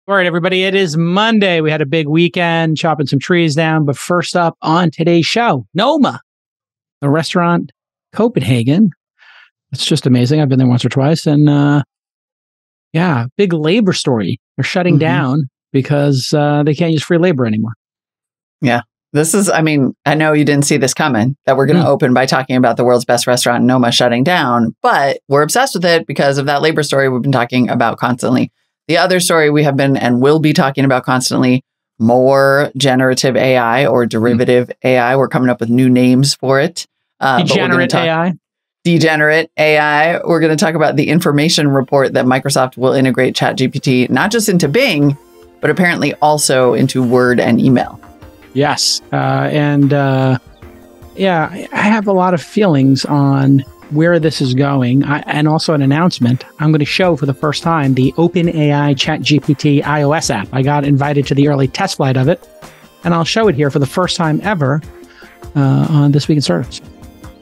All right, everybody, it is Monday. We had a big weekend chopping some trees down. But first up on today's show, Noma, a restaurant, Copenhagen. It's just amazing. I've been there once or twice. And big labor story. They're shutting down because they can't use free labor anymore. Yeah. This is, I know you didn't see this coming, that we're going to open by talking about the world's best restaurant, Noma, shutting down. But we're obsessed with it because of that labor story we've been talking about constantly. The other story we have been and will be talking about constantly, more generative AI or derivative AI. We're coming up with new names for it. Degenerate AI. Degenerate AI. We're going to talk about the information report that Microsoft will integrate ChatGPT, not just into Bing, but apparently also into Word and email. Yes. I have a lot of feelings on where this is going, and also an announcement. I'm going to show for the first time the OpenAI ChatGPT iOS app. I got invited to the early test flight of it, and I'll show it here for the first time ever on This Week in Startups.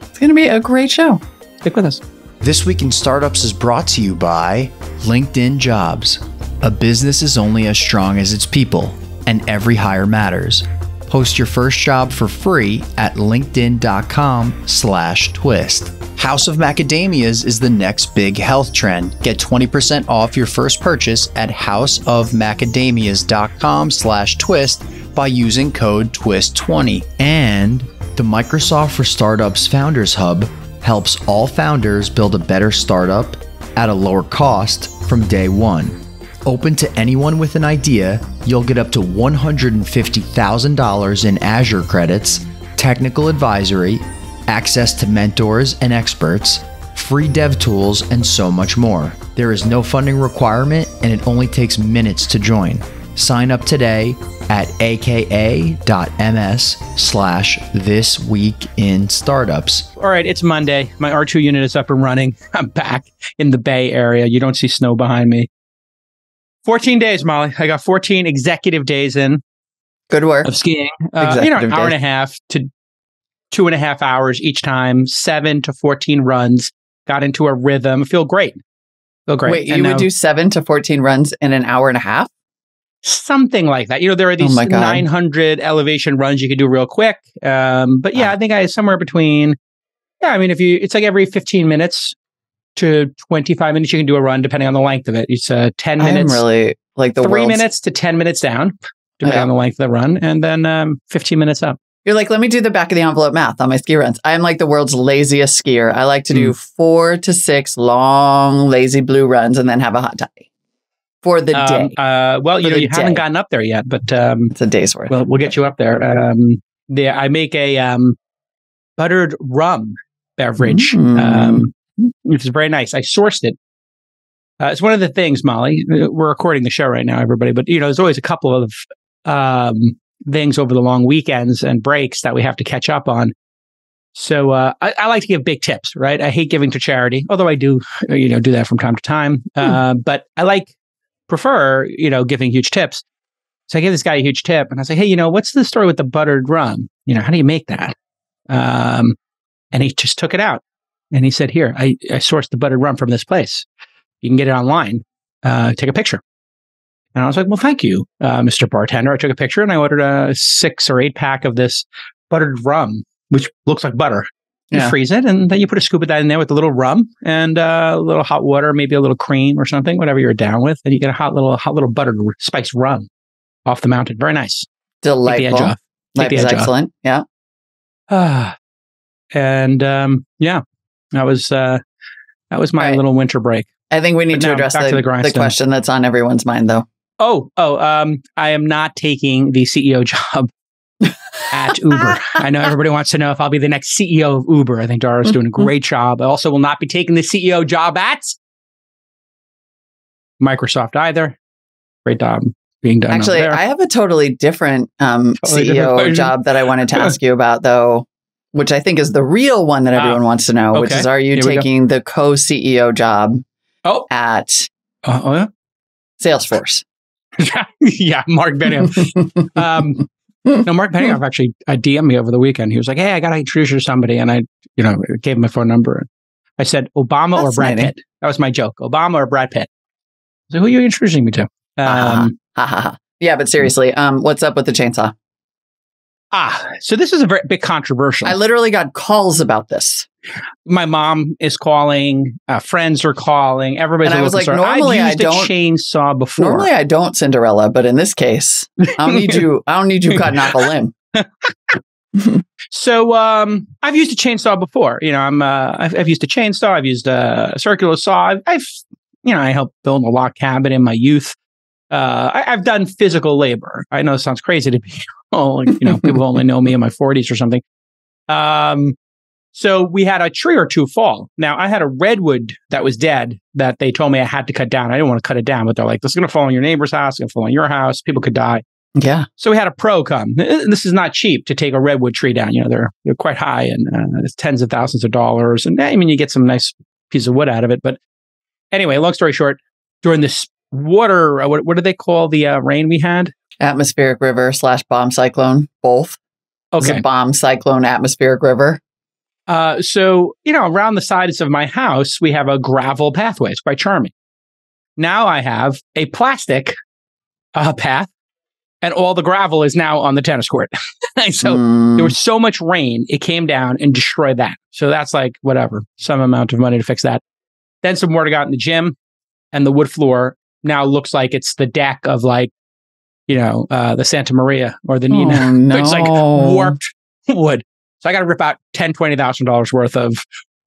It's going to be a great show. Stick with us. This Week in Startups is brought to you by LinkedIn Jobs. A business is only as strong as its people, and every hire matters. Post your first job for free at linkedin.com/twist. House of Macadamias is the next big health trend. Get 20% off your first purchase at houseofmacadamias.com/twist by using code TWIST20. And the Microsoft for Startups Founders Hub helps all founders build a better startup at a lower cost from day one. Open to anyone with an idea, you'll get up to $150,000 in Azure credits, technical advisory, access to mentors and experts, free dev tools, and so much more. There is no funding requirement, and it only takes minutes to join. Sign up today at aka.ms/thisweekinstartups. All right, it's Monday. My R2 unit is up and running. I'm back in the Bay Area. You don't see snow behind me. 14 days, Molly. I got 14 executive days in. Good work. Of skiing. An hour and a half to 2.5 hours each time, 7 to 14 runs. Got into a rhythm. Feel great. Wait, you would do 7 to 14 runs in an hour and a half? Something like that. There are these 900 elevation runs you could do real quick. But I think I somewhere between, it's like every 15 minutes to 25 minutes, you can do a run depending on the length of it. It's 10 minutes. I'm really like the 3 minutes to 10 minutes down, depending on the length of the run. And then 15 minutes up. You're like, let me do the back of the envelope math on my ski runs. I'm like the world's laziest skier. I like to do 4 to 6 long, lazy blue runs and then have a hot toddy for the day. You haven't gotten up there yet, but it's a day's worth. We'll get you up there. I make a buttered rum beverage, which is very nice. I sourced it. It's one of the things, Molly. We're recording the show right now, everybody, but there's always a couple of things over the long weekends and breaks that we have to catch up on. So I like to give big tips, right? I hate giving to charity, although I do, do that from time to time. But I prefer, giving huge tips. So I gave this guy a huge tip, and I was like, hey, what's the story with the buttered rum? How do you make that? And he just took it out, and he said, here, I sourced the buttered rum from this place. You can get it online. Take a picture. And I was like, well, thank you, Mr. Bartender. I took a picture and I ordered a 6 or 8 pack of this buttered rum, which looks like butter. You freeze it, and then you put a scoop of that in there with a little rum and a little hot water, maybe a little cream or something, whatever you're down with. And you get a hot little buttered spiced rum off the mountain. Very nice. Delightful. Take the edge off. Life is excellent. Yeah. That was my little winter break. I think we need to address the question that's on everyone's mind, though. I am not taking the CEO job at Uber. I know everybody wants to know if I'll be the next CEO of Uber. I think Dara's doing a great job. I also will not be taking the CEO job at Microsoft either. Great job being done. Actually, I have a totally different CEO job that I wanted to ask you about, though, which I think is the real one that everyone wants to know, which is, are you taking the co-CEO job at Salesforce? Yeah, Mark Benioff. Mark Benioff actually DM'd me over the weekend. He was like, hey, I got to introduce you to somebody. And I, gave him my phone number. I said, Obama or Brad Pitt. That was my joke. Obama or Brad Pitt. So who are you introducing me to? Ha ha ha. Yeah, but seriously, what's up with the chainsaw? So this is a very bit controversial. I literally got calls about this. My mom is calling, friends are calling, everybody's and I was like, normally I've used a chainsaw before. Normally I don't, Cinderella, but in this case, I don't need you cutting off a limb. So I've used a chainsaw before. I've used a chainsaw. I've used a circular saw. I helped build a log cabin in my youth. I've done physical labor. I know it sounds crazy to people. People only know me in my 40s or something. So we had a tree or two fall. Now I had a redwood that was dead that they told me I had to cut down. I didn't want to cut it down, but they're like, this is going to fall on your neighbor's house. It's going to fall on your house. People could die. Yeah. So we had a pro come. This is not cheap to take a redwood tree down. They're quite high and it's tens of thousands of dollars. And you get some nice piece of wood out of it. But anyway, long story short, during this water, what do they call the rain we had? Atmospheric river / bomb cyclone, both. Okay. It's a bomb cyclone atmospheric river. So around the sides of my house, we have a gravel pathway. It's quite charming. Now I have a plastic path, and all the gravel is now on the tennis court. So there was so much rain, it came down and destroyed that. So that's like whatever, some amount of money to fix that. Then some water got in the gym, and the wood floor now looks like it's the deck of the Santa Maria or the Nina. Oh, no. It's like warped wood. So I got to rip out $20,000 worth of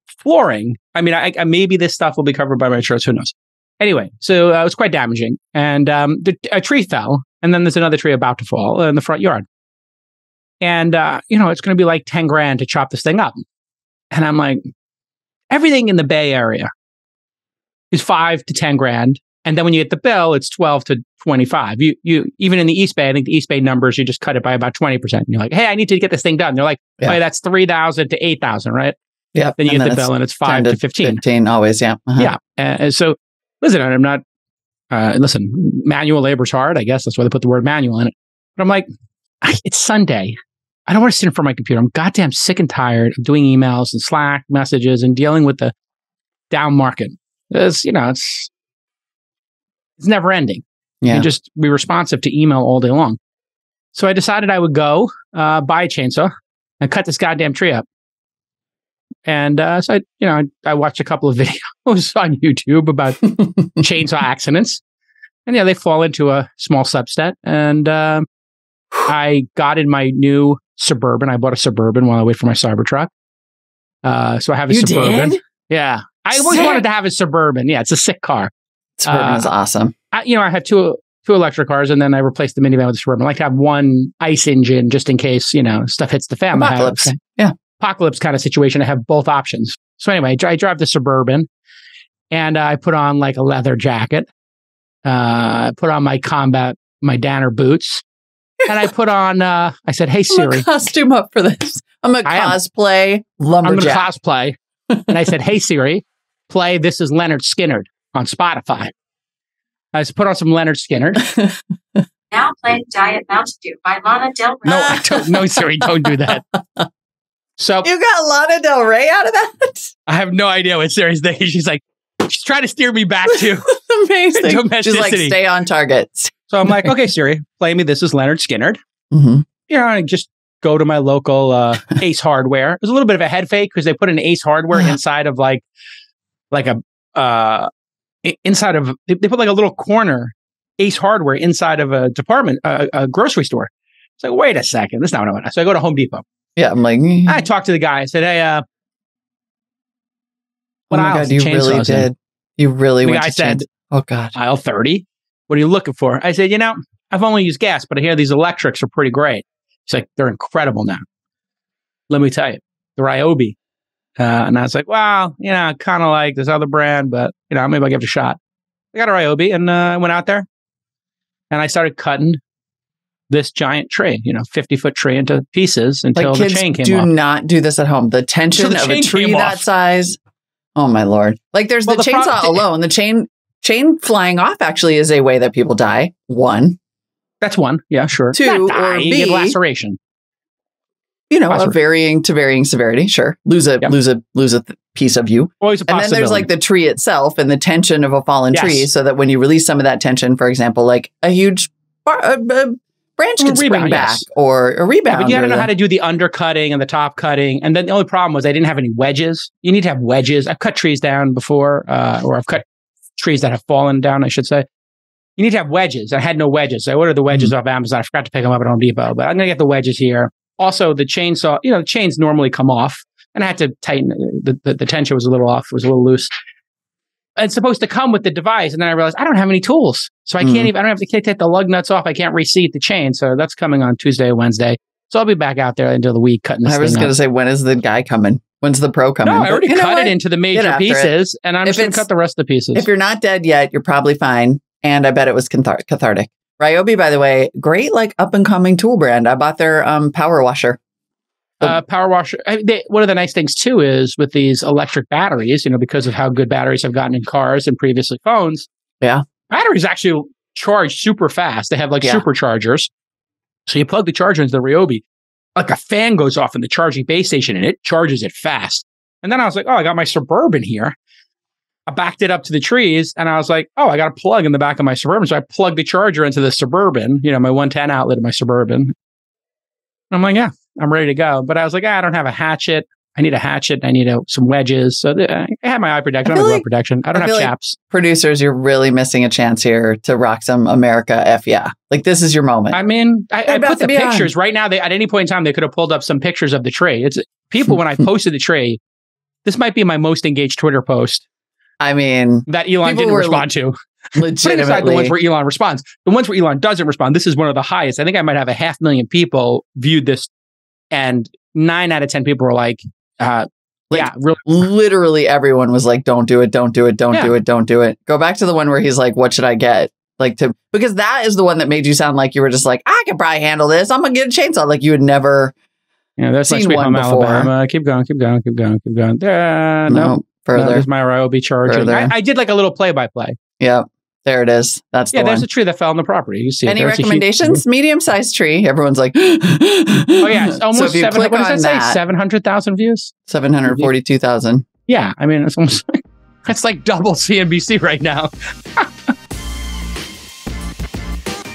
flooring. I mean, I maybe this stuff will be covered by my insurance. Who knows? Anyway, so it was quite damaging. And a tree fell, and then there's another tree about to fall in the front yard. And, it's going to be like 10 grand to chop this thing up. And I'm like, everything in the Bay Area is 5 to 10 grand. And then when you get the bill, it's 12 to 25. You even in the East Bay, I think the East Bay numbers, you just cut it by about 20%. And you're like, hey, I need to get this thing done. They're like, hey, that's 3,000 to 8,000, right? Yeah. Then you get the bill and it's 5 to 15. 15 always, yeah. Uh-huh. Yeah. So listen, I'm not, manual labor's hard. I guess that's why they put the word manual in it. But I'm like, it's Sunday. I don't want to sit in front of my computer. I'm goddamn sick and tired of doing emails and Slack messages and dealing with the down market. It's never ending. Yeah. And just be responsive to email all day long. So I decided I would go buy a chainsaw and cut this goddamn tree up. And so I watched a couple of videos on YouTube about chainsaw accidents. And they fall into a small subset. And I got in my new Suburban. I bought a Suburban while I wait for my Cybertruck. So I have a Suburban. Did? Yeah. I always wanted to have a Suburban. Yeah, it's a sick car. Suburban is awesome. I had two electric cars, and then I replaced the minivan with a Suburban. I like to have one ICE engine just in case, stuff hits the fan. Apocalypse. Yeah. Apocalypse kind of situation. I have both options. So anyway, I drive the Suburban, and I put on like a leather jacket. I put on my Danner boots, and I put on, I said, hey, Siri. I'm a costume up for this. I'm a cosplay lumberjack. I'm going to cosplay. And I said, hey, Siri, play This Is Leonard Skinner on Spotify. I just put on some Leonard Skinner. Now playing Diet Mountain Dew by Lana Del Rey. No, I don't. No, Siri, don't do that. So you got Lana Del Rey out of that? I have no idea what Siri's thinking. She's trying to steer me back to amazing. Domesticity. She's like, stay on target. So I'm like, okay, Siri, play me This Is Leonard Skinner. Mm-hmm. I just go to my local Ace Hardware. It was a little bit of a head fake because they put an Ace Hardware inside of they put like a little corner Ace Hardware inside of a department, a grocery store. It's like, wait a second, this is not what I want. So I go to Home Depot. Yeah, I'm like, I talked to the guy. I said, hey, what aisle? God, you really did. You really went to said, oh God, aisle 30. What are you looking for? I said, I've only used gas, but I hear these electrics are pretty great. He's like, they're incredible now. Let me tell you, they're Ryobi. And I was like, well, kind of like this other brand, but, maybe I'll give it a shot. I got a Ryobi and I went out there and I started cutting this giant tree, 50-foot tree into pieces until the chain came off. Do not do this at home. The tension of a tree that size. Oh, my Lord. Like there's the chainsaw alone. The chain flying off actually is a way that people die. One. That's one. Yeah, sure. Two, or you B, get laceration. A varying severity. Sure. Lose a piece of you. Always a possibility. And then there's like the tree itself and the tension of a fallen tree so that when you release some of that tension, for example, like a huge branch could spring back or a rebound. But you had to know how to do the undercutting and the top cutting. And then the only problem was I didn't have any wedges. You need to have wedges. I've cut trees down before, or I've cut trees that have fallen down, I should say. You need to have wedges. I had no wedges. I ordered the wedges off Amazon. I forgot to pick them up at Home Depot, but I'm going to get the wedges here. Also, the chainsaw, the chains normally come off, and I had to tighten the tension was a little off, was a little loose. It's supposed to come with the device, and then I realized I don't have any tools, so I can't even. I don't have to take the lug nuts off. I can't reseat the chain, so that's coming on Tuesday or Wednesday. So I'll be back out there into the week cutting this. I was going to say, when is the guy coming? When's the pro coming? No, I already cut it into the major pieces, and I'm just going to cut the rest of the pieces. If you're not dead yet, you're probably fine, and I bet it was cathartic. Ryobi, by the way, great up and coming tool brand. I bought their power washer. Power washer. One of the nice things too is with these electric batteries, because of how good batteries have gotten in cars and previously phones. Yeah, batteries actually charge super fast. They have superchargers. So you plug the charger into the Ryobi, like a fan goes off in the charging base station, and it charges it fast. And then I was like, oh, I got my Suburban here. I backed it up to the trees, and I was like, oh, I got a plug in the back of my Suburban. So I plugged the charger into the Suburban, my 110 outlet of my Suburban. And I'm like, yeah, I'm ready to go. But I was like, I don't have a hatchet. I need a hatchet. I need some wedges. So I have my eye protection. I don't have glove protection. I don't have chaps. Producers, you're really missing a chance here to rock some America F yeah. This is your moment. I mean, I put the pictures right now. At any point in time, they could have pulled up some pictures of the tree. It's people, when I posted the tree, this might be my most engaged Twitter post. I mean, that Elon didn't respond to. Legitimately. Putting aside the ones where Elon responds, the ones where Elon doesn't respond, this is one of the highest. I think I might have 500,000 people viewed this, and 9 out of 10 people were like, yeah, really. Literally everyone was like, don't do it, don't do it, don't do it, don't do it. Go back to the one where he's like, what should I get? Because that is the one that made you sound like you were just like, I can probably handle this. I'm going to get a chainsaw. Like you had never that's seen one before. Alabama. Keep going. No. Further. There's my Ryobi charging. I did a little play-by-play. Yep. There it is. That's the one. There's a tree that fell on the property. You see any recommendations? Medium-sized tree. Everyone's like, oh yeah, it's almost 700,000 views. 742,000. Yeah, I mean, it's almost it's like double CNBC right now.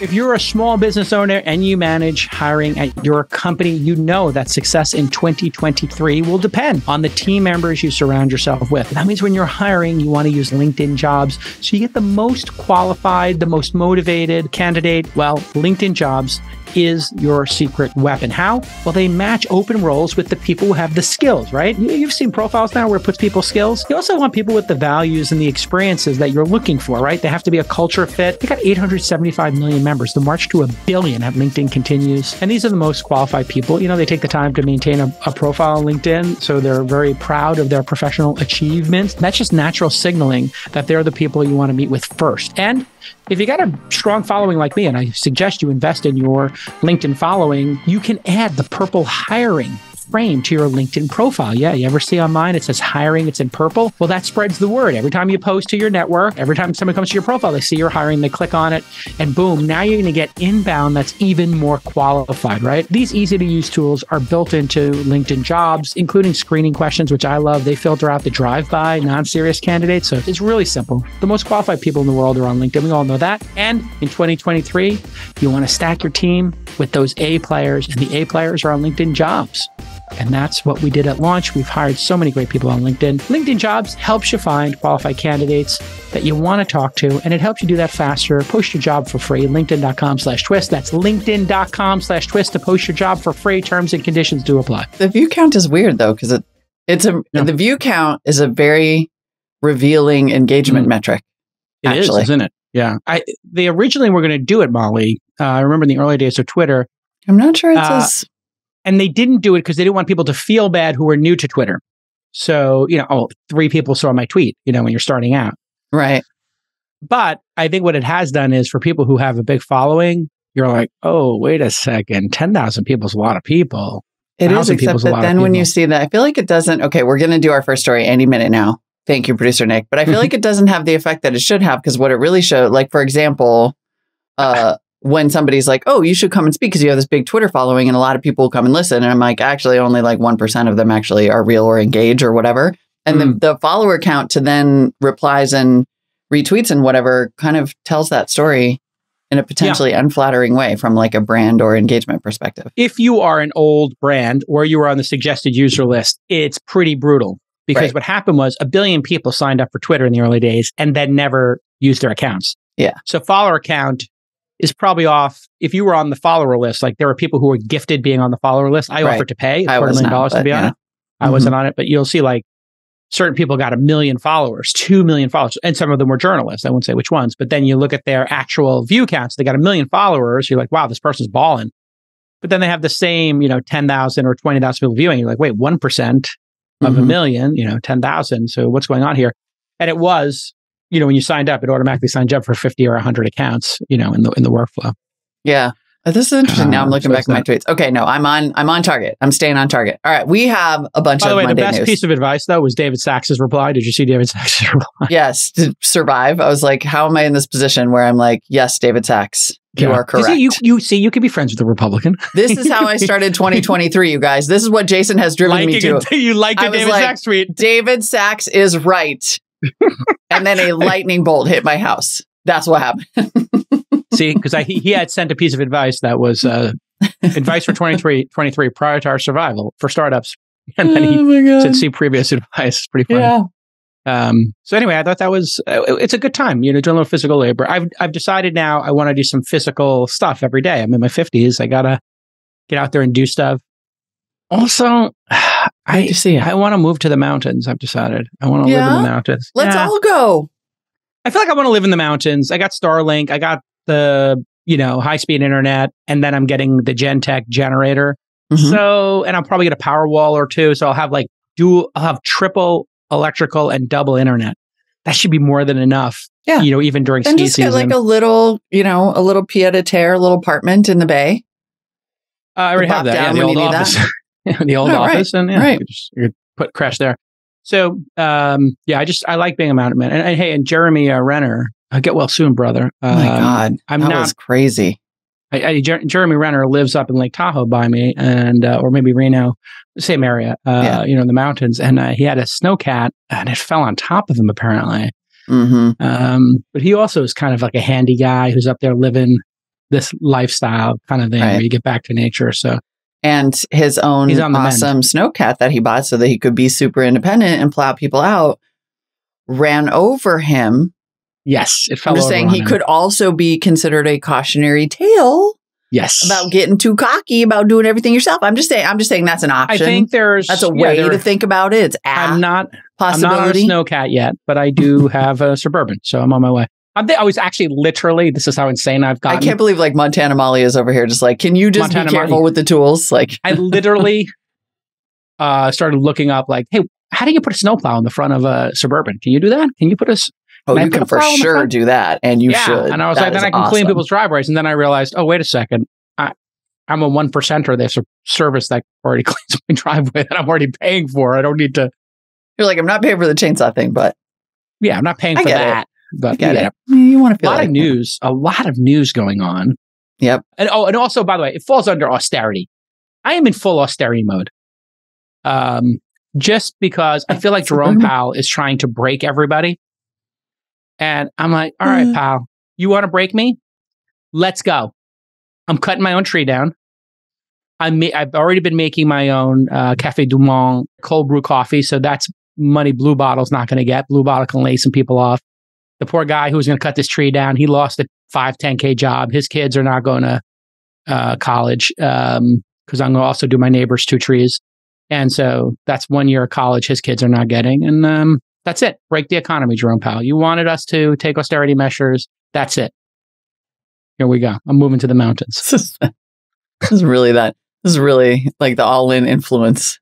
If you're a small business owner and you manage hiring at your company, you know that success in 2023 will depend on the team members you surround yourself with. That means when you're hiring, you want to use LinkedIn Jobs so you get the most qualified, the most motivated candidate. Well, LinkedIn Jobs is your secret weapon. How? Well, they match open roles with the people who have the skills, right? You've seen profiles now where it puts people's skills. You also want people with the values and the experiences that you're looking for, right? They have to be a culture fit. They got 875 million members. The march to 1 billion at LinkedIn continues. And these are the most qualified people. They take the time to maintain a profile on LinkedIn. So they're very proud of their professional achievements. That's just natural signaling that they're the people you want to meet with first. And if you got a strong following like me, and I suggest you invest in your LinkedIn following, you can add the purple hiring frame to your LinkedIn profile. Yeah, you ever see on mine, it says hiring, it's in purple. Well, that spreads the word. Every time you post to your network, every time somebody comes to your profile, they see you're hiring, they click on it, and boom, now you're going to get inbound that's even more qualified, right? These easy to use tools are built into LinkedIn Jobs, including screening questions, which I love. They filter out the drive-by, non-serious candidates. So it's really simple. The most qualified people in the world are on LinkedIn. We all know that. And in 2023, you want to stack your team with those A players, and the A players are on LinkedIn Jobs. And that's what we did at launch. We've hired so many great people on LinkedIn. LinkedIn Jobs helps you find qualified candidates that you want to talk to, and it helps you do that faster. Post your job for free. LinkedIn.com/twist. That's LinkedIn.com/twist to post your job for free. Terms and conditions do apply. The view count is weird though, because the view count is a very revealing engagement metric. It is, isn't it? Yeah. They originally were going to do it, Molly. I remember in the early days of Twitter. I'm not sure it's as... And they didn't do it because they didn't want people to feel bad who were new to Twitter. So, 3 people saw my tweet, when you're starting out. Right. But I think what it has done is for people who have a big following, you're like, oh, wait a second. 10,000 people is a lot of people. It is, except that then when you see that, I feel like it doesn't. Okay, we're going to do our first story any minute now. Thank you, producer Nick. But I feel like it doesn't have the effect that it should have, because what it really showed, like, for example, when somebody's like, oh, you should come and speak because you have this big Twitter following and a lot of people come and listen. And I'm like, actually, only like 1% of them actually are real or engage or whatever. And the follower count to then replies and retweets and whatever kind of tells that story in a potentially unflattering way from like a brand or engagement perspective. If you are an old brand or you were on the suggested user list, it's pretty brutal because what happened was 1 billion people signed up for Twitter in the early days and then never used their accounts. Yeah. So follower count is probably off. If you were on the follower list, like there were people who were gifted being on the follower list. I offered to pay $250,000 to be on it. I wasn't on it, but you'll see like certain people got 1 million followers, 2 million followers, and some of them were journalists. I won't say which ones, but then you look at their actual view counts. They got 1 million followers. You're like, wow, this person's balling. But then they have the same, 10,000 or 20,000 people viewing. You're like, wait, 1% of 1 million, 10,000. So what's going on here? And it was, when you signed up, it automatically signed you up for 50 or 100 accounts, in the workflow. Yeah. This is interesting. Now I'm looking back at my tweets. Okay, no, I'm on target. I'm staying on target. All right, we have a bunch of Monday news. By the way, the best piece of advice, though, was David Sachs's reply. Did you see David Sachs's reply? Yes, to survive. I was like, how am I in this position where I'm like, yes, David Sachs, you are correct. You could be friends with a Republican. This is how I started 2023, you guys. This is what Jason has driven me to. You liked a David Sachs tweet. David Sachs is right. And then a lightning bolt hit my house. That's what happened. See, because he had sent a piece of advice that was advice for 2023 prior to our survival for startups. And then he said, see previous advice. It's pretty funny. Yeah. So anyway, I thought that was, it's a good time, doing a little physical labor. I've decided now I want to do some physical stuff every day. I'm in my 50s. I got to get out there and do stuff. Also, I want to move to the mountains. I've decided I want to live in the mountains. Let's all go. I feel like I want to live in the mountains. I got Starlink. I got the, high-speed internet, and then I'm getting the Gentech generator. So, and I'll probably get a Powerwall or two. So I'll have triple electrical and double internet. That should be more than enough. Yeah. Even during ski season. And just get like a little pied-à-terre, a little apartment in the Bay. I already have that. Yeah, the old office. The old office. Right. And you could crash there. So, I like being a mountain man. And hey, and Jeremy Renner, get well soon, brother. Oh my God. That was crazy. Jeremy Renner lives up in Lake Tahoe by me, and or maybe Reno, same area, in the mountains. And he had a snowcat, and it fell on top of him, apparently. But he also is kind of like a handy guy who's up there living this lifestyle kind of thing where you get back to nature. So. And his own awesome snowcat that he bought so that he could be super independent and plow people out ran over him. Yes, it fell I'm just over saying he could also be considered a cautionary tale. Yes, about getting too cocky about doing everything yourself. I'm just saying that's an option. I think that's a way to think about it. It's I'm not on a snowcat yet, but I do have a Suburban, so I'm on my way. I was actually literally, this is how insane I've gotten. I can't believe like Montana Molly is over here just like, can you just be careful with the tools? Like I literally started looking up like, hey, how do you put a snowplow in the front of a Suburban? Can you do that? Can you put you can for sure do that. And you should. And I was like, then I can clean people's driveways. And then I realized, oh, wait a second. I'm a 1%er. There's a service that already cleans my driveway that I'm already paying for. I don't need to. You're like, I'm not paying for the chainsaw thing, but. Yeah, I'm not paying for that. But you want to feel a lot of news going on. Yep. And also, by the way, it falls under austerity. I am in full austerity mode. Just because I feel like Jerome Powell is trying to break everybody. And I'm like, all right, pal, you want to break me? Let's go. I'm cutting my own tree down. I've already been making my own Café du Monde cold brew coffee. So that's money Blue Bottle's not going to get. Blue Bottle can lay some people off. The poor guy who was going to cut this tree down, he lost a 5-10K job. His kids are not going to college because I'm going to also do my neighbor's 2 trees. And so that's 1 year of college his kids are not getting. And that's it. Break the economy, Jerome Powell. You wanted us to take austerity measures. That's it. Here we go. I'm moving to the mountains. This is really like the all-in influence.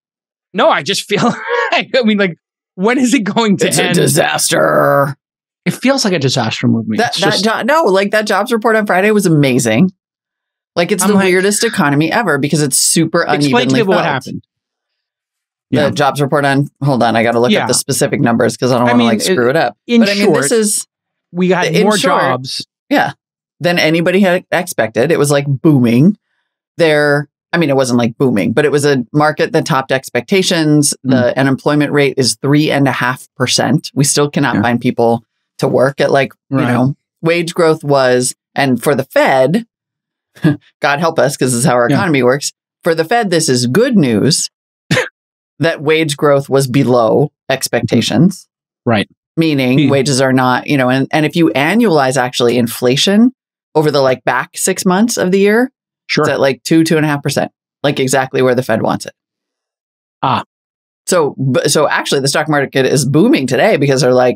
No, I just feel, like, when is it going to end? It's a disaster. It feels like a disaster movie. That jobs report on Friday was amazing. Like it's the weirdest economy ever because it's super unevenly Explain to me felt. What happened. The jobs report on, hold on, I got to look up the specific numbers because I don't want to screw it up. We got more jobs. Yeah. Than anybody had expected. It was like booming. It wasn't like booming, but it was a market that topped expectations. The unemployment rate is 3.5%. We still cannot find people to work at wage growth was, and for the Fed, God help us, because this is how our economy works. For the Fed, this is good news that wage growth was below expectations. Right. Meaning wages are not, and if you annualize actually inflation over the back 6 months of the year, it's at 2.5%, exactly where the Fed wants it. So actually the stock market is booming today because they're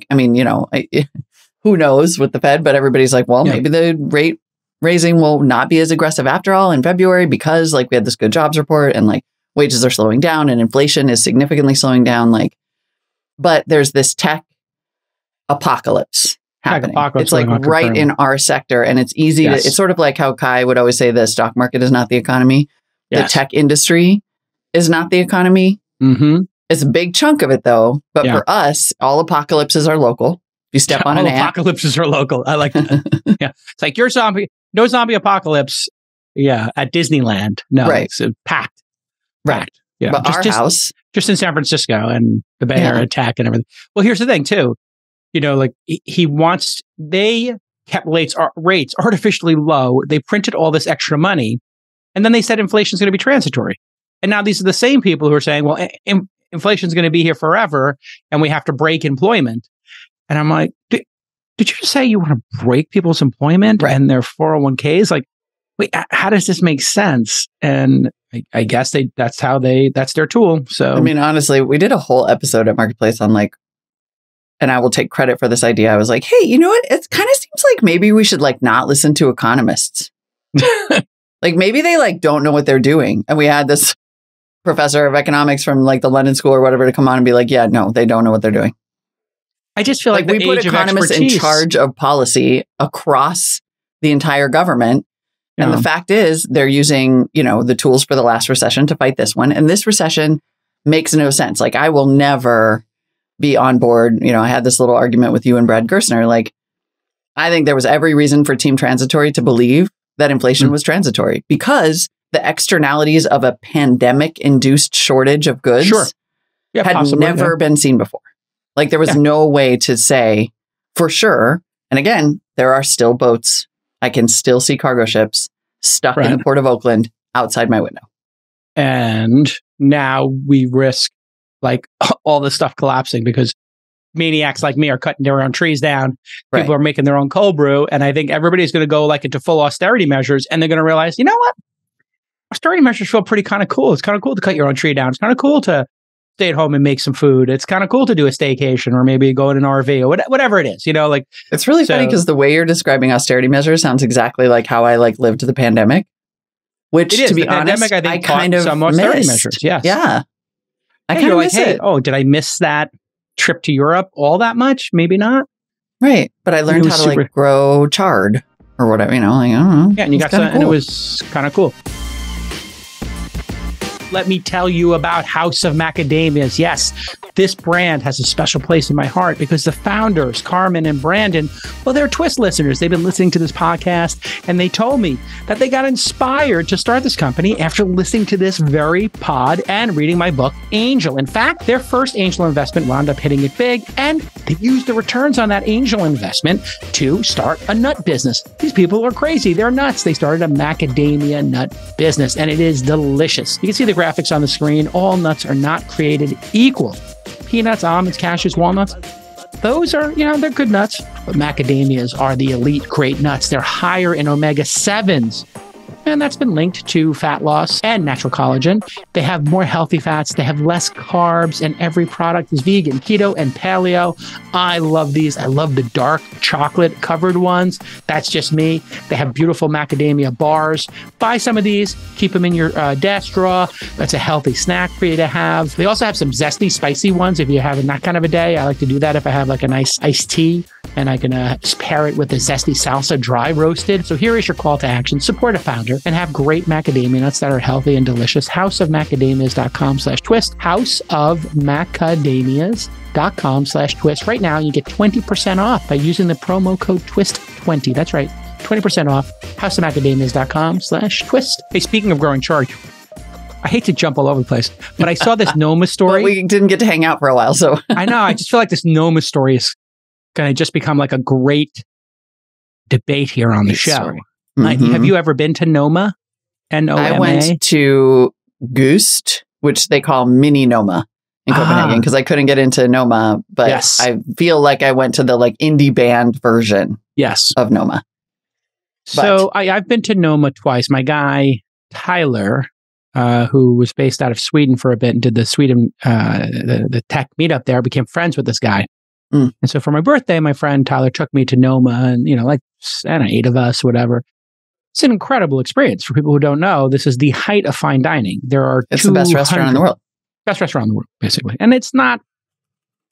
who knows with the Fed, but everybody's maybe the rate raising will not be as aggressive after all in February because we had this good jobs report and wages are slowing down and inflation is significantly slowing down. But there's this tech apocalypse happening. It's right in our sector, and it's easy to, it's sort of like how Kai would always say the stock market is not the economy. The tech industry is not the economy. Mm-hmm. It's a big chunk of it though. But for us, all apocalypses are local. If you step on an ant. Apocalypses are local. I like that. It's your zombie, no zombie apocalypse. Yeah. At Disneyland. No, it's packed. Right. Yeah. But our house. Just in San Francisco and the Bay Area attack and everything. Well, here's the thing too. They kept rates artificially low. They printed all this extra money. And then they said inflation is going to be transitory. And now these are the same people who are saying, well, inflation is going to be here forever and we have to break employment. And I'm like, did you just say you want to break people's employment and their 401ks? Wait, how does this make sense? And I guess that's their tool. So, honestly, we did a whole episode at Marketplace on and I will take credit for this idea. I was like, hey, you know what? It kind of seems like maybe we should not listen to economists. Maybe they don't know what they're doing. And we had this professor of economics from the London School or whatever to come on and be like, yeah, no, they don't know what they're doing. I just feel we put economists in charge of policy across the entire government. And the fact is they're using, the tools for the last recession to fight this one. And this recession makes no sense. I will never be on board. I had this little argument with you and Brad Gerstner. I think there was every reason for Team Transitory to believe that inflation was transitory because the externalities of a pandemic-induced shortage of goods had never been seen before. There was no way to say for sure. And again, there are still boats. I can still see cargo ships stuck in the port of Oakland outside my window. And now we risk all this stuff collapsing because maniacs like me are cutting their own trees down. People are making their own cold brew. And I think everybody's going to go into full austerity measures. And they're going to realize, you know what? Austerity measures feel pretty kind of cool. It's kind of cool to cut your own tree down. It's kind of cool to stay at home and make some food. It's kind of cool to do a staycation or maybe go in an RV or whatever it is, It's really funny because the way you're describing austerity measures sounds exactly like how I lived the pandemic, which to be honest, pandemic, I think kind of some austerity measures. Yes. Yeah. I kind of miss it. Oh, did I miss that trip to Europe all that much? Maybe not. Right. But I learned how to grow chard or whatever, I don't know. Yeah. And you got some, and it was kind of cool. Let me tell you about House of Macadamias. Yes, this brand has a special place in my heart because the founders, Carmen and Brandon, well, they're Twist listeners. They've been listening to this podcast and they told me that they got inspired to start this company after listening to this very pod and reading my book, Angel. In fact, their first angel investment wound up hitting it big and they used the returns on that angel investment to start a nut business. These people are crazy. They're nuts. They started a macadamia nut business and it is delicious. You can see the graphics on the screen. All nuts are not created equal. Peanuts, almonds, cashews, walnuts, those are, they're good nuts. But macadamias are the elite great nuts. They're higher in omega-7s. And that's been linked to fat loss and natural collagen. They have more healthy fats. They have less carbs, and every product is vegan, keto, and paleo. I love these. I love the dark chocolate covered ones. That's just me. They have beautiful macadamia bars. Buy some of these. Keep them in your desk drawer. That's a healthy snack for you to have. They also have some zesty, spicy ones if you're having that kind of a day. I like to do that if I have a nice iced tea. And I can pair it with a zesty salsa, dry roasted. So here is your call to action. Support a founder and have great macadamia nuts that are healthy and delicious. houseofmacadamias.com/twist. houseofmacadamias.com/twist. Right now, you get 20% off by using the promo code TWIST20. That's right. 20% off. houseofmacadamias.com/twist. Hey, speaking of growing chard, I hate to jump all over the place, but I saw this Noma story. Well, we didn't get to hang out for a while, so. I know. I just feel like this Noma story is going to just become a great debate here on the show. Story. Have you ever been to Noma? Noma? I went to Gust, which they call mini Noma in Copenhagen, because I couldn't get into Noma, but I feel like I went to the like indie band version of Noma. So I've been to Noma twice. My guy, Tyler, who was based out of Sweden for a bit and did the Sweden, the tech meetup there, became friends with this guy. And so for my birthday, my friend Tyler took me to Noma, and, like, I don't know, 8 of us, whatever. It's an incredible experience. For people who don't know, this is the height of fine dining. It's the best restaurant in the world. Best restaurant in the world, basically. And it's not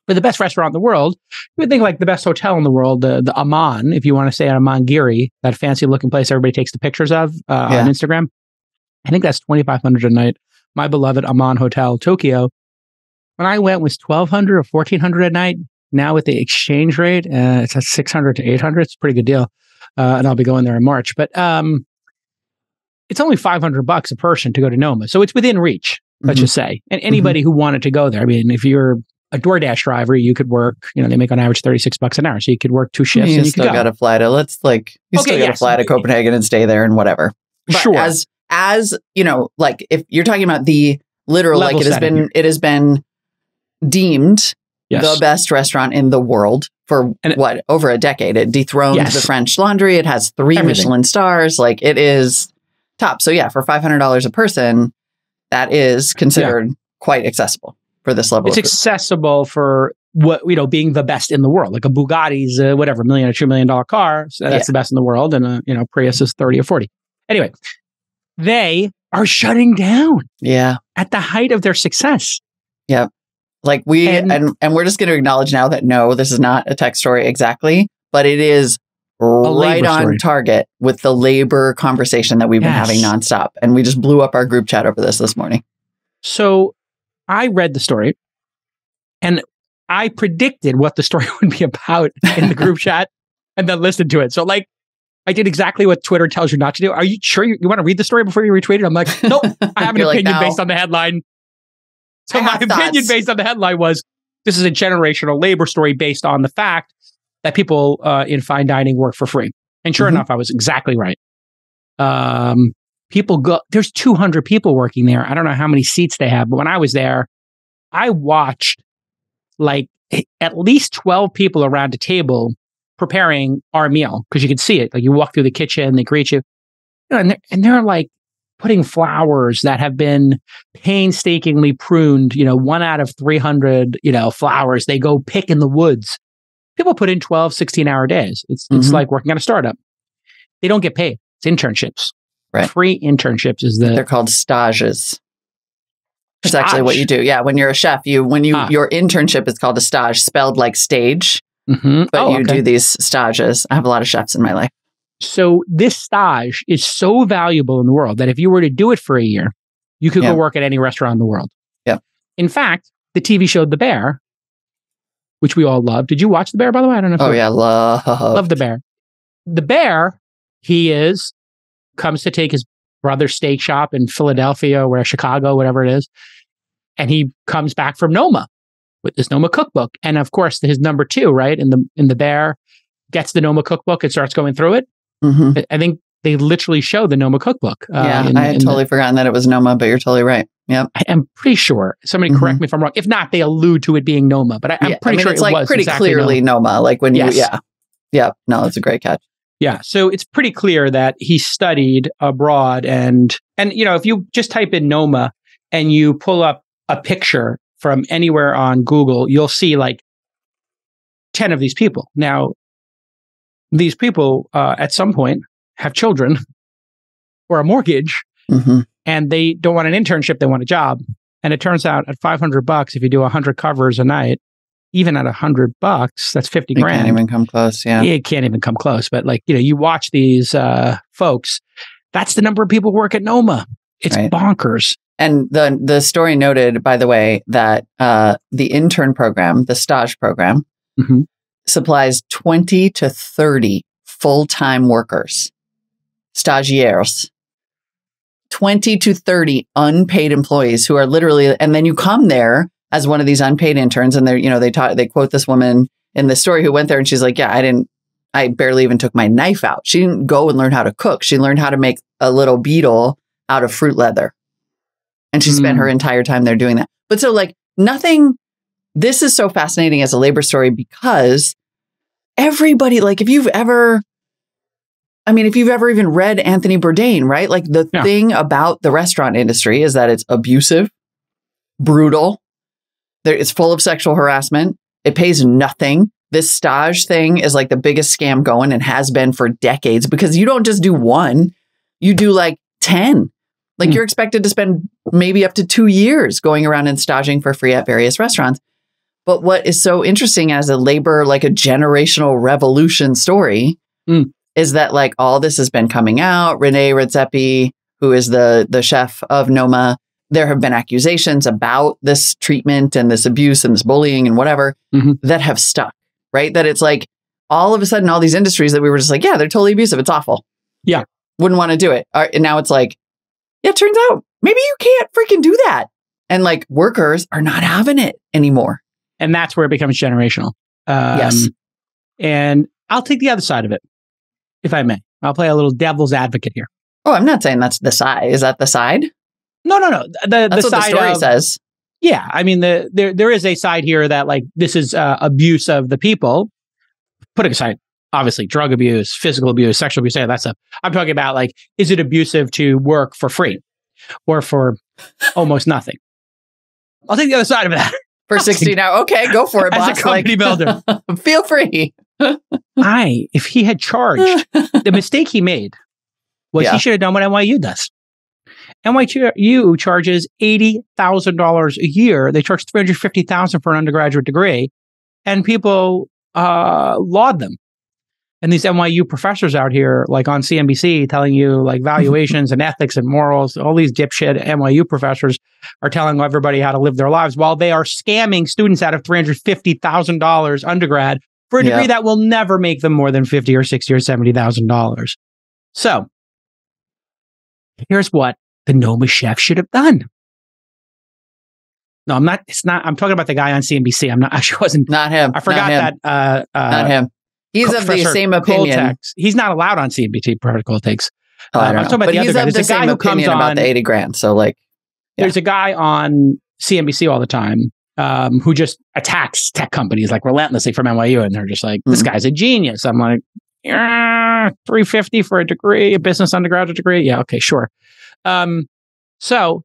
for the best restaurant in the world. You would think like the best hotel in the world, the Aman, if you want to say Aman Giri, that fancy looking place everybody takes the pictures of on Instagram. I think that's $2,500 a night. My beloved Aman Hotel, Tokyo. When I went, was $1,200 or $1,400 a night. Now with the exchange rate, it's at $600 to $800. It's a pretty good deal. And I'll be going there in March. But it's only $500 a person to go to Noma. So it's within reach, let's just say. And anybody who wanted to go there, I mean, if you're a DoorDash driver, you could work, they make on average $36 an hour. So you could work 2 shifts and you still got to fly to, fly to Copenhagen and stay there and whatever. But sure. As like if you're talking about the literal, level like it has been deemed the best restaurant in the world for over a decade. It dethroned the French Laundry. It has 3 Michelin stars. Like, it is top. So yeah, for $500 a person, that is considered quite accessible for this level. It's accessible for what, being the best in the world. Like a Bugatti's, whatever, $1 million or $2 million car. So that's the best in the world. And Prius is 30 or 40. Anyway, they are shutting down. Yeah. At the height of their success. Yep. Like and we're just going to acknowledge now that no, this is not a tech story exactly, but it is right on target with the labor conversation that we've been having nonstop. And we just blew up our group chat over this morning. So I read the story and I predicted what the story would be about in the group chat and then listened to it. So like, I did exactly what Twitter tells you not to do. Are you sure you want to read the story before you retweet it? I'm like, nope, I have an opinion based on the headline. So my opinion based on the headline was, this is a generational labor story based on the fact that people in fine dining work for free. And sure enough, I was exactly right. There's 200 people working there. I don't know how many seats they have, but when I was there, I watched like at least 12 people around a table preparing our meal, because you could see it. Like, you walk through the kitchen, they greet you, and they're like putting flowers that have been painstakingly pruned, 1 out of 300, flowers they go pick in the woods. People put in 12, 16-hour days. It's like working at a startup. They don't get paid. It's internships. Right. Free internships they're called stages. That's actually what you do. Yeah. When you're a chef, your internship is called a stage, spelled like stage. But you do these stages. I have a lot of chefs in my life. So this stage is so valuable in the world that if you were to do it for a year, you could go work at any restaurant in the world. Yeah. In fact, the TV show The Bear, which we all love. Did you watch The Bear, by the way? I don't know. Love The Bear. The Bear, comes to take his brother's steak shop in Philadelphia or Chicago, whatever it is. And he comes back from Noma with this Noma cookbook. And of course, his number 2, right, in the Bear, gets the Noma cookbook and starts going through it. I think they literally show the Noma cookbook. I had totally forgotten that it was Noma, but you're totally right. Yep. I'm pretty sure. Somebody correct me if I'm wrong. If not, they allude to it being Noma, but I'm pretty sure it's like pretty exactly clearly Noma. Like when no, that's a great catch. Yeah. So it's pretty clear that he studied abroad and if you just type in Noma and you pull up a picture from anywhere on Google, you'll see like 10 of these people. Now, these people at some point have children or a mortgage and they don't want an internship. They want a job. And it turns out at $500, if you do 100 covers a night, even at $100, that's 50 grand. It can't even come close. Yeah. It can't even come close. But like, you watch these folks, that's the number of people who work at Noma. It's bonkers. And the story noted, by the way, that the intern program, the stage program, supplies 20 to 30 full-time workers, stagiaires, 20 to 30 unpaid employees who are literally, and then you come there as one of these unpaid interns, and they quote this woman in the story who went there, and she's like, "Yeah, I barely even took my knife out. She didn't go and learn how to cook. She learned how to make a little beetle out of fruit leather. And she spent her entire time there doing that. But so like nothing, this is so fascinating as a labor story because everybody, like if you've ever even read Anthony Bourdain, right? Like the thing about the restaurant industry is that it's abusive, brutal. It's full of sexual harassment. It pays nothing. This stage thing is like the biggest scam going and has been for decades because you don't just do one, you do like 10. Like you're expected to spend maybe up to 2 years going around and staging for free at various restaurants. But what is so interesting as a labor, like a generational revolution story is that like all this has been coming out. Rene Redzepi, who is the chef of Noma, there have been accusations about this treatment and this abuse and this bullying and whatever that have stuck. Right? That it's like all of a sudden, all these industries that we were just like, yeah, they're totally abusive. It's awful. Yeah. Wouldn't want to do it. And now it's like, yeah, it turns out maybe you can't freaking do that. And like workers are not having it anymore. And that's where it becomes generational. Yes. And I'll take the other side of it, if I may. I'll play a little devil's advocate here. Oh, I'm not saying that's the side. Is that the side? No. That's what the story says. Yeah, I mean, there is a side here that like this is abuse of the people. Putting aside, obviously, drug abuse, physical abuse, sexual abuse, that stuff. I'm talking about like, is it abusive to work for free or for almost nothing? I'll take the other side of that. For 16 hours. Okay, go for it, boss. As a company builder. Feel free. If he had charged, the mistake he made was he should have done what NYU does. NYU charges $80,000 a year. They charge $350,000 for an undergraduate degree, and people laud them. And these NYU professors out here, like on CNBC, telling you like valuations and ethics and morals, all these dipshit NYU professors are telling everybody how to live their lives while they are scamming students out of $350,000 undergrad for a degree that will never make them more than $50,000 or $60,000 or $70,000. So here's what the Noma chef should have done. No, I'm not. It's not. I'm talking about the guy on CNBC. I'm not. Actually, wasn't. Not him. I forgot that. Not him. He's of the same opinion. Coltex. He's not allowed on CNBC. Protocol takes. I'm talking about the other guy. There's a guy who comes on about the $80,000. So like, there's a guy on CNBC all the time who just attacks tech companies like relentlessly from NYU, and they're just like, this guy's a genius. I'm like, $350 for a degree, a business undergraduate degree. Yeah, okay, sure. So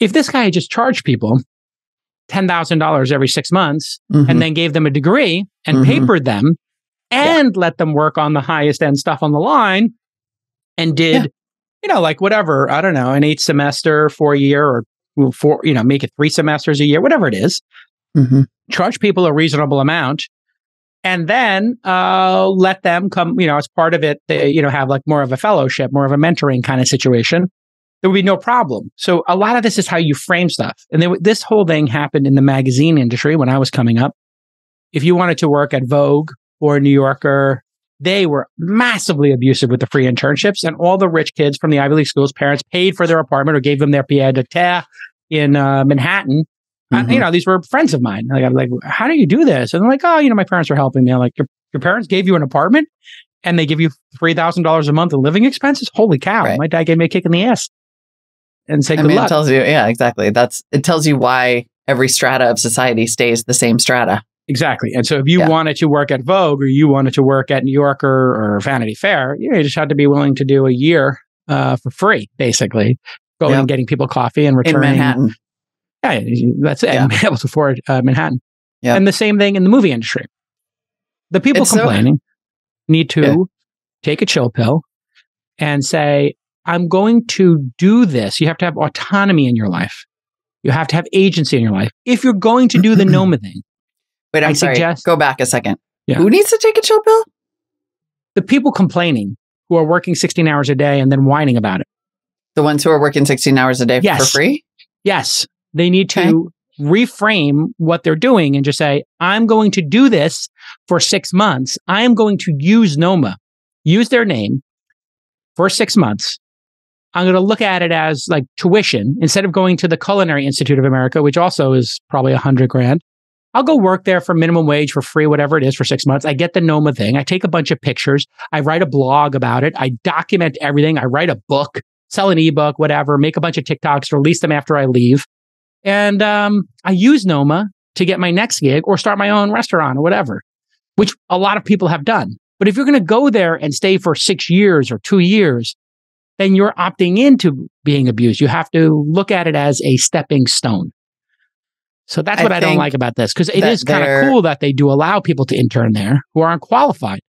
if this guy had just charged people $10,000 every 6 months and then gave them a degree and papered them and let them work on the highest end stuff on the line and did, like whatever, I don't know, an 8-semester, 4-year or 4, make it 3 semesters a year, whatever it is, charge people a reasonable amount and then let them come, as part of it, they, have like more of a fellowship, more of a mentoring kind of situation. There would be no problem. So a lot of this is how you frame stuff. And this whole thing happened in the magazine industry when I was coming up. If you wanted to work at Vogue or New Yorker, they were massively abusive with the free internships. And all the rich kids from the Ivy League schools, parents paid for their apartment or gave them their pied-à-terre in Manhattan. These were friends of mine. Like, I'm like, how do you do this? And they're like, oh, my parents are helping me. I'm like, your parents gave you an apartment and they give you $3,000 a month in living expenses? Holy cow. Right. My dad gave me a kick in the ass. And say good luck. It tells you, exactly. It tells you why every strata of society stays the same strata. Exactly. And so if you wanted to work at Vogue or you wanted to work at New Yorker or Vanity Fair, you just had to be willing to do a year for free, basically. Going and getting people coffee and returning. In Manhattan. Yeah, that's it. And be able to afford Manhattan. Yeah. And the same thing in the movie industry. The people complaining need to take a chill pill and say, I'm going to do this. You have to have autonomy in your life. You have to have agency in your life. If you're going to do the Noma thing. Wait, I'm sorry. Go back a second. Yeah. Who needs to take a chill pill? The people complaining who are working 16 hours a day and then whining about it. The ones who are working 16 hours a day for free? Yes. They need to reframe what they're doing and just say, I'm going to do this for 6 months. I am going to use Noma, use their name for 6 months. I'm going to look at it as like tuition instead of going to the Culinary Institute of America, which also is probably $100,000. I'll go work there for minimum wage for free, whatever it is, for 6 months. I get the Noma thing. I take a bunch of pictures. I write a blog about it. I document everything. I write a book, sell an ebook, whatever, make a bunch of TikToks, release them after I leave. And I use Noma to get my next gig or start my own restaurant or whatever, which a lot of people have done. But if you're going to go there and stay for 6 years or 2 years, then you're opting into being abused. You have to look at it as a stepping stone. So that's what I don't like about this, because it is kind of cool that they do allow people to intern there who aren't qualified.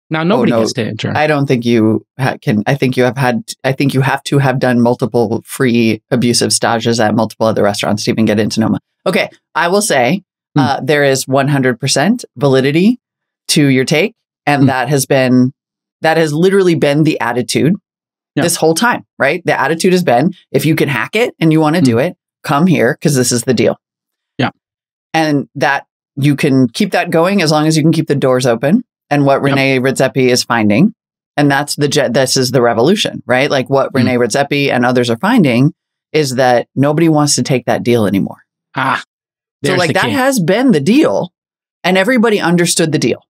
Now, nobody gets to intern. I don't think you can. I think you have to have done multiple free abusive stages at multiple other restaurants to even get into Noma. Okay. I will say there is 100% validity to your take. And that has literally been the attitude this whole time, right? The attitude has been, if you can hack it and you want to do it, come here, because this is the deal. Yeah. And that you can keep that going as long as you can keep the doors open. And what Rene Redzepi is finding, and this is the revolution, right? Like what Rene Redzepi and others are finding is that nobody wants to take that deal anymore. So like that has been the deal, and everybody understood the deal.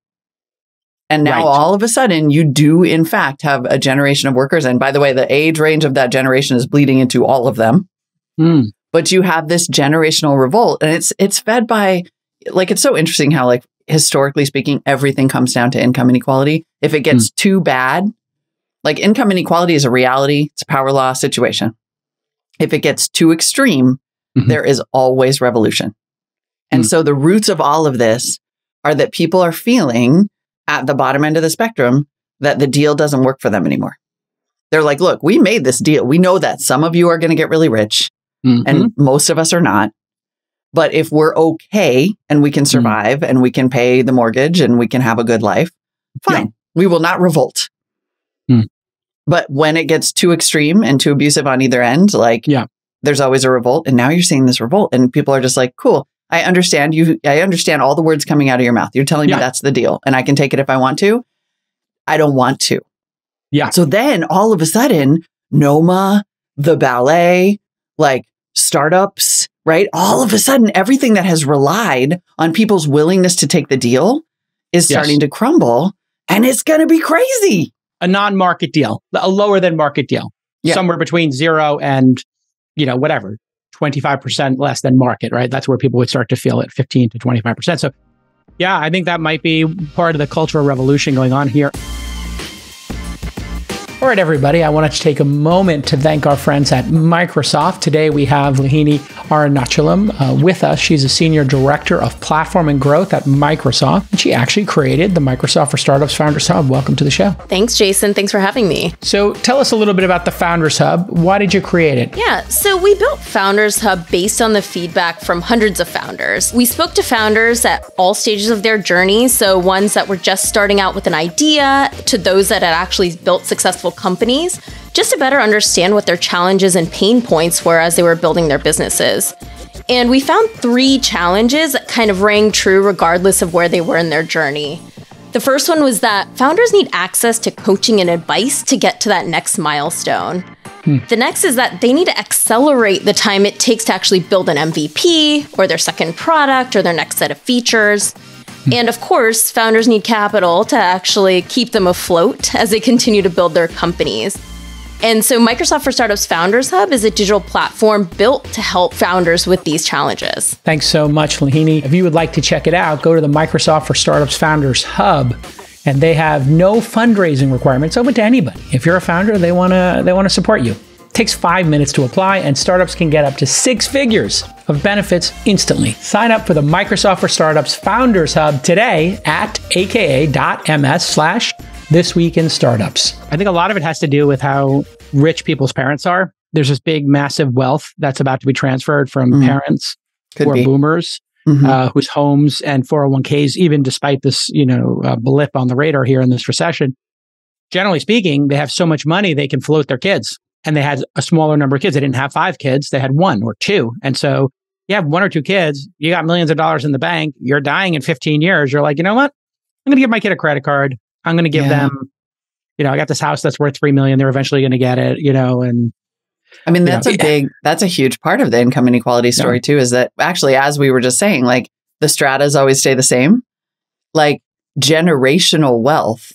And now all of a sudden you do in fact have a generation of workers. And by the way, the age range of that generation is bleeding into all of them. But you have this generational revolt, and it's fed by, like, it's so interesting how, like, historically speaking, everything comes down to income inequality. If it gets too bad, like, income inequality is a reality. It's a power law situation. If it gets too extreme, there is always revolution. And so the roots of all of this are that people are feeling at the bottom end of the spectrum that the deal doesn't work for them anymore. They're like, look, we made this deal. We know that some of you are going to get really rich and most of us are not. But if we're okay and we can survive and we can pay the mortgage and we can have a good life, fine. We will not revolt. But when it gets too extreme and too abusive on either end, like there's always a revolt. And now you're seeing this revolt and people are just like, cool, I understand you. I understand all the words coming out of your mouth. You're telling me that's the deal and I can take it if I want to. I don't want to. So then all of a sudden, Noma, the ballet, like startups, right? All of a sudden, everything that has relied on people's willingness to take the deal is starting to crumble, and it's going to be crazy. A non-market deal, a lower than market deal, somewhere between 0 and, whatever, 25% less than market, right? That's where people would start to feel it, 15 to 25%. So yeah, I think that might be part of the cultural revolution going on here. All right, everybody, I wanted to take a moment to thank our friends at Microsoft. Today, we have Lahini Arunachalam with us. She's a Senior Director of Platform and Growth at Microsoft. And she actually created the Microsoft for Startups Founders Hub. Welcome to the show. Thanks, Jason. Thanks for having me. So tell us a little bit about the Founders Hub. Why did you create it? Yeah, so we built Founders Hub based on the feedback from hundreds of founders. We spoke to founders at all stages of their journey, so ones that were just starting out with an idea to those that had actually built successful companies, just to better understand what their challenges and pain points were as they were building their businesses. And we found 3 challenges that kind of rang true regardless of where they were in their journey. The first one was that founders need access to coaching and advice to get to that next milestone. The next is that they need to accelerate the time it takes to actually build an MVP or their second product or their next set of features. And of course, founders need capital to actually keep them afloat as they continue to build their companies. And so Microsoft for Startups Founders Hub is a digital platform built to help founders with these challenges. Thanks so much, Lahini. If you would like to check it out, go to the Microsoft for Startups Founders Hub, and they have no fundraising requirements, open to anybody. If you're a founder, they want to support you. It takes 5 minutes to apply, and startups can get up to 6 figures of benefits instantly. Sign up for the Microsoft for Startups Founders Hub today at aka.ms/thisweekinstartups. I think a lot of it has to do with how rich people's parents are. There's this big, massive wealth that's about to be transferred from parents who are boomers, whose homes and 401ks, even despite this, blip on the radar here in this recession, generally speaking, they have so much money they can float their kids. And they had a smaller number of kids. They didn't have 5 kids. They had 1 or 2. And so you have 1 or 2 kids, you got millions of dollars in the bank, you're dying in 15 years. You're like, you know what? I'm going to give my kid a credit card. I'm going to give them, I got this house that's worth $3 million. They're eventually going to get it, and I mean, that's that's a huge part of the income inequality story too, is that actually, as we were just saying, like the stratas always stay the same. Like generational wealth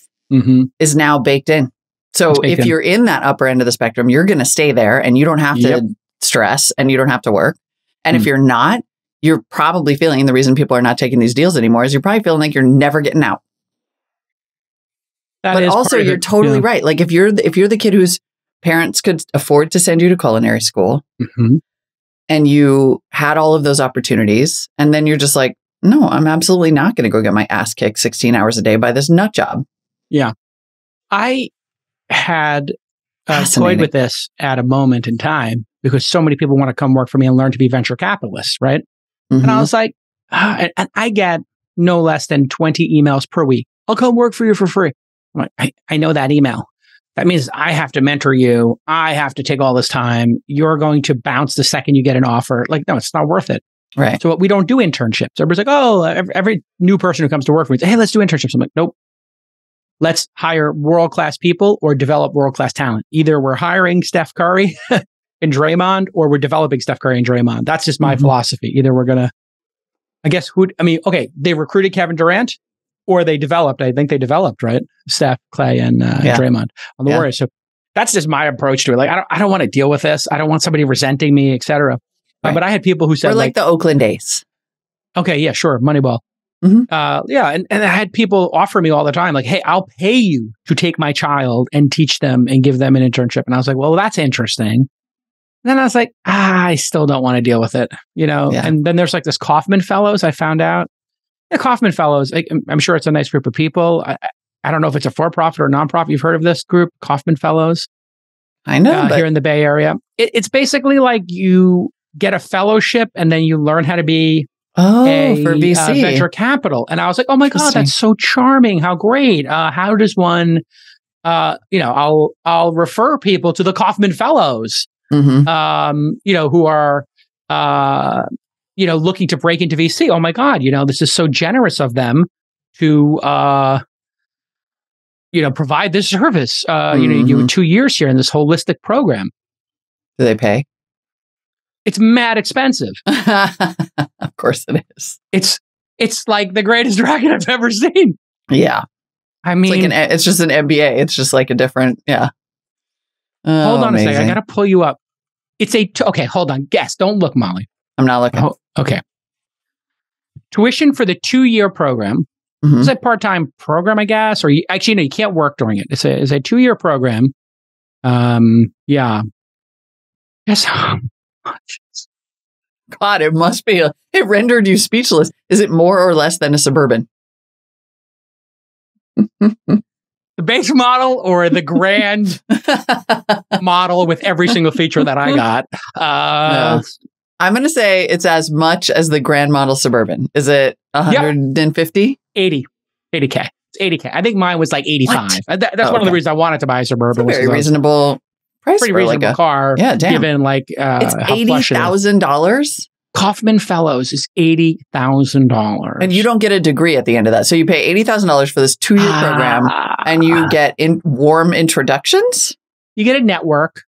is now baked in. So if you're in that upper end of the spectrum, you're going to stay there and you don't have to stress and you don't have to work. And if you're not, you're probably feeling, the reason people are not taking these deals anymore is you're probably feeling like you're never getting out. But also you're totally right. Like if you're the kid whose parents could afford to send you to culinary school and you had all of those opportunities and then you're just like, no, I'm absolutely not going to go get my ass kicked 16 hours a day by this nut job. Yeah. I had toyed with this at a moment in time because so many people want to come work for me and learn to be venture capitalists, right? And I was like, and I get no less than 20 emails per week. I'll come work for you for free. I'm like, I know that email. That means I have to mentor you. I have to take all this time. You're going to bounce the second you get an offer. Like, no, it's not worth it. Right. So we don't do internships. Everybody's like, oh, every new person who comes to work for me, hey, let's do internships. I'm like, nope. Let's hire world-class people or develop world-class talent. Either we're hiring Steph Curry and Draymond or we're developing Steph Curry and Draymond. That's just my philosophy. Either we're going to, they recruited Kevin Durant or they developed, I think they developed, right? Steph, Clay, and Draymond on the Warriors. So that's just my approach to it. Like, I don't want to deal with this. I don't want somebody resenting me, et cetera. Right. But I had people who said, or like the Oakland A's. Okay, yeah, sure. Moneyball. And I had people offer me all the time, like, hey, I'll pay you to take my child and teach them and give them an internship. And I was like, well, that's interesting. And then I was like, I still don't want to deal with it, And then there's like this Kauffman Fellows I found out. The Kauffman Fellows, I'm sure it's a nice group of people. I don't know if it's a for-profit or nonprofit. You've heard of this group, Kauffman Fellows? I know. Here in the Bay Area. It's basically like you get a fellowship and then you learn how to be for VC. Venture capital. And I was like, oh my God, that's so charming. How great. How does one, I'll refer people to the Kauffman Fellows, who are, looking to break into VC. Oh my God, this is so generous of them to, provide this service. You do 2 years here in this holistic program. Do they pay? It's mad expensive. Of course it is. It's like the greatest racket I've ever seen. Yeah. I mean, it's just an MBA. It's just like a different, hold on a second. I got to pull you up. Okay, hold on. Guess. Don't look, Molly. I'm not looking. Oh, okay. Tuition for the 2-year program. It's a part-time program, I guess. Or you can't work during it. It's a 2-year program. Yeah. Guess God, it must be. It rendered you speechless. Is it more or less than a Suburban? The base model or the grand model with every single feature that I got? I'm going to say it's as much as the grand model Suburban. Is it 150? 80K. It's 80K. I think mine was like 85. That's one of the reasons I wanted to buy a Suburban. It's a very reasonable price. Pretty reasonable car. Yeah, damn. Given it's $80,000. Kauffman Fellows is $80,000. And you don't get a degree at the end of that. So you pay $80,000 for this 2-year program and you get warm introductions? You get a network.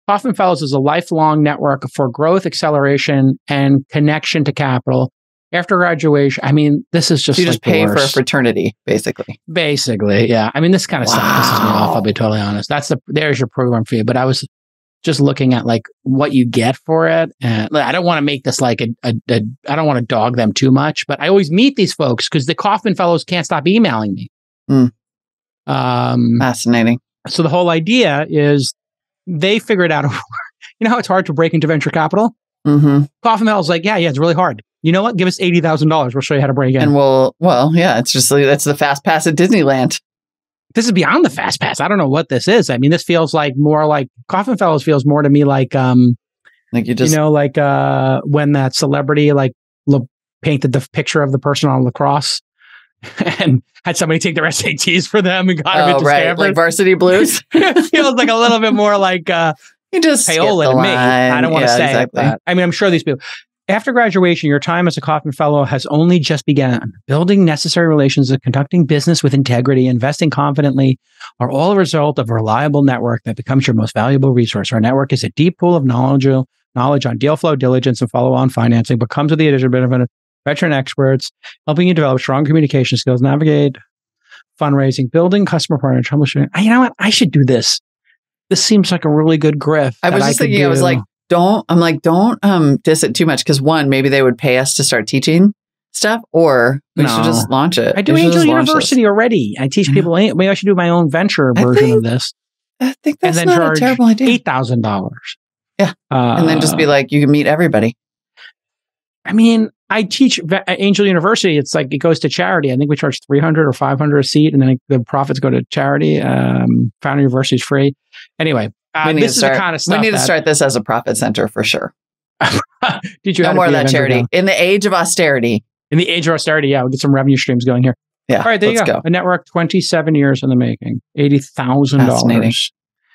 Kauffman Fellows is a lifelong network for growth, acceleration, and connection to capital. After graduation, I mean, this is just so you just pay for a fraternity, basically. Basically, yeah. I mean, this kind of stuff pisses me off, I'll be totally honest. There's your program for you. But I was just looking at like what you get for it. And I don't want to make this like I don't want to dog them too much, but I always meet these folks because the Kauffman Fellows can't stop emailing me. Fascinating. So the whole idea is they figured out, how it's hard to break into venture capital? Kauffman Fellows like, yeah, it's really hard. You know what? Give us $80,000. We'll show you how to break in. And it's just like, that's the fast pass at Disneyland. This is beyond the fast pass. I don't know what this is. I mean, this feels like more like Kauffman Fellows feels more to me like you just when that celebrity painted the picture of the person on lacrosse and had somebody take their SATs for them and got them into Stanford. Like Varsity Blues. It feels like a little bit more like you just payola to me. I don't want to say that. I mean, I'm sure these people. After graduation, your time as a Kauffman Fellow has only just begun. Building necessary relations and conducting business with integrity, investing confidently are all a result of a reliable network that becomes your most valuable resource. Our network is a deep pool of knowledge on deal flow, diligence, and follow-on financing, but comes with the addition of veteran experts, helping you develop strong communication skills, navigate fundraising, building customer partner, troubleshooting. You know what? I should do this. This seems like a really good grift. I was just thinking, I was like, don't diss it too much, because one, maybe they would pay us to start teaching stuff, or we should just launch it. I do Angel University already. I teach people. Maybe I should do my own venture version of this. I think that's not a terrible idea. $8,000. Yeah. And then just be like, you can meet everybody. I mean, I teach Angel University. It's like, it goes to charity. I think we charge $300 or $500 a seat, and then the profits go to charity. Founder University is free. Anyway, this is the kind of stuff. We need to start this as a profit center for sure. Teach you no more of that charity. In the age of austerity. In the age of austerity, yeah, we'll get some revenue streams going here. Yeah. All right, there you go. A network 27 years in the making. $80,000.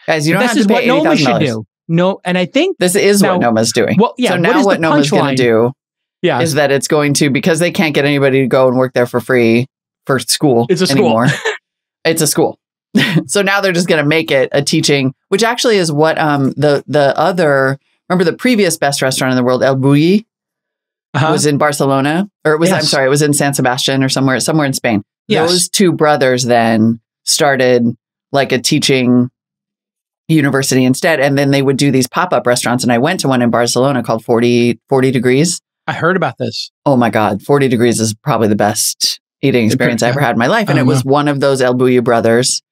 Guys, you don't have to pay $80,000. Noma should do. No, and I think this is what Noma's doing. Well, yeah. So now what Noma's going to do is that it's going to, because they can't get anybody to go and work there for free for school anymore. It's a school. So now they're just going to make it a teaching, which actually is what the other, remember the previous best restaurant in the world, El Bulli, was in Barcelona, or it was, I'm sorry, it was in San Sebastian or somewhere in Spain. Yes. Those two brothers then started like a teaching university instead. And then they would do these pop-up restaurants. And I went to one in Barcelona called 40 Degrees. I heard about this. Oh my God. 40 Degrees is probably the best eating experience I ever had in my life. And it was one of those El Bulli brothers.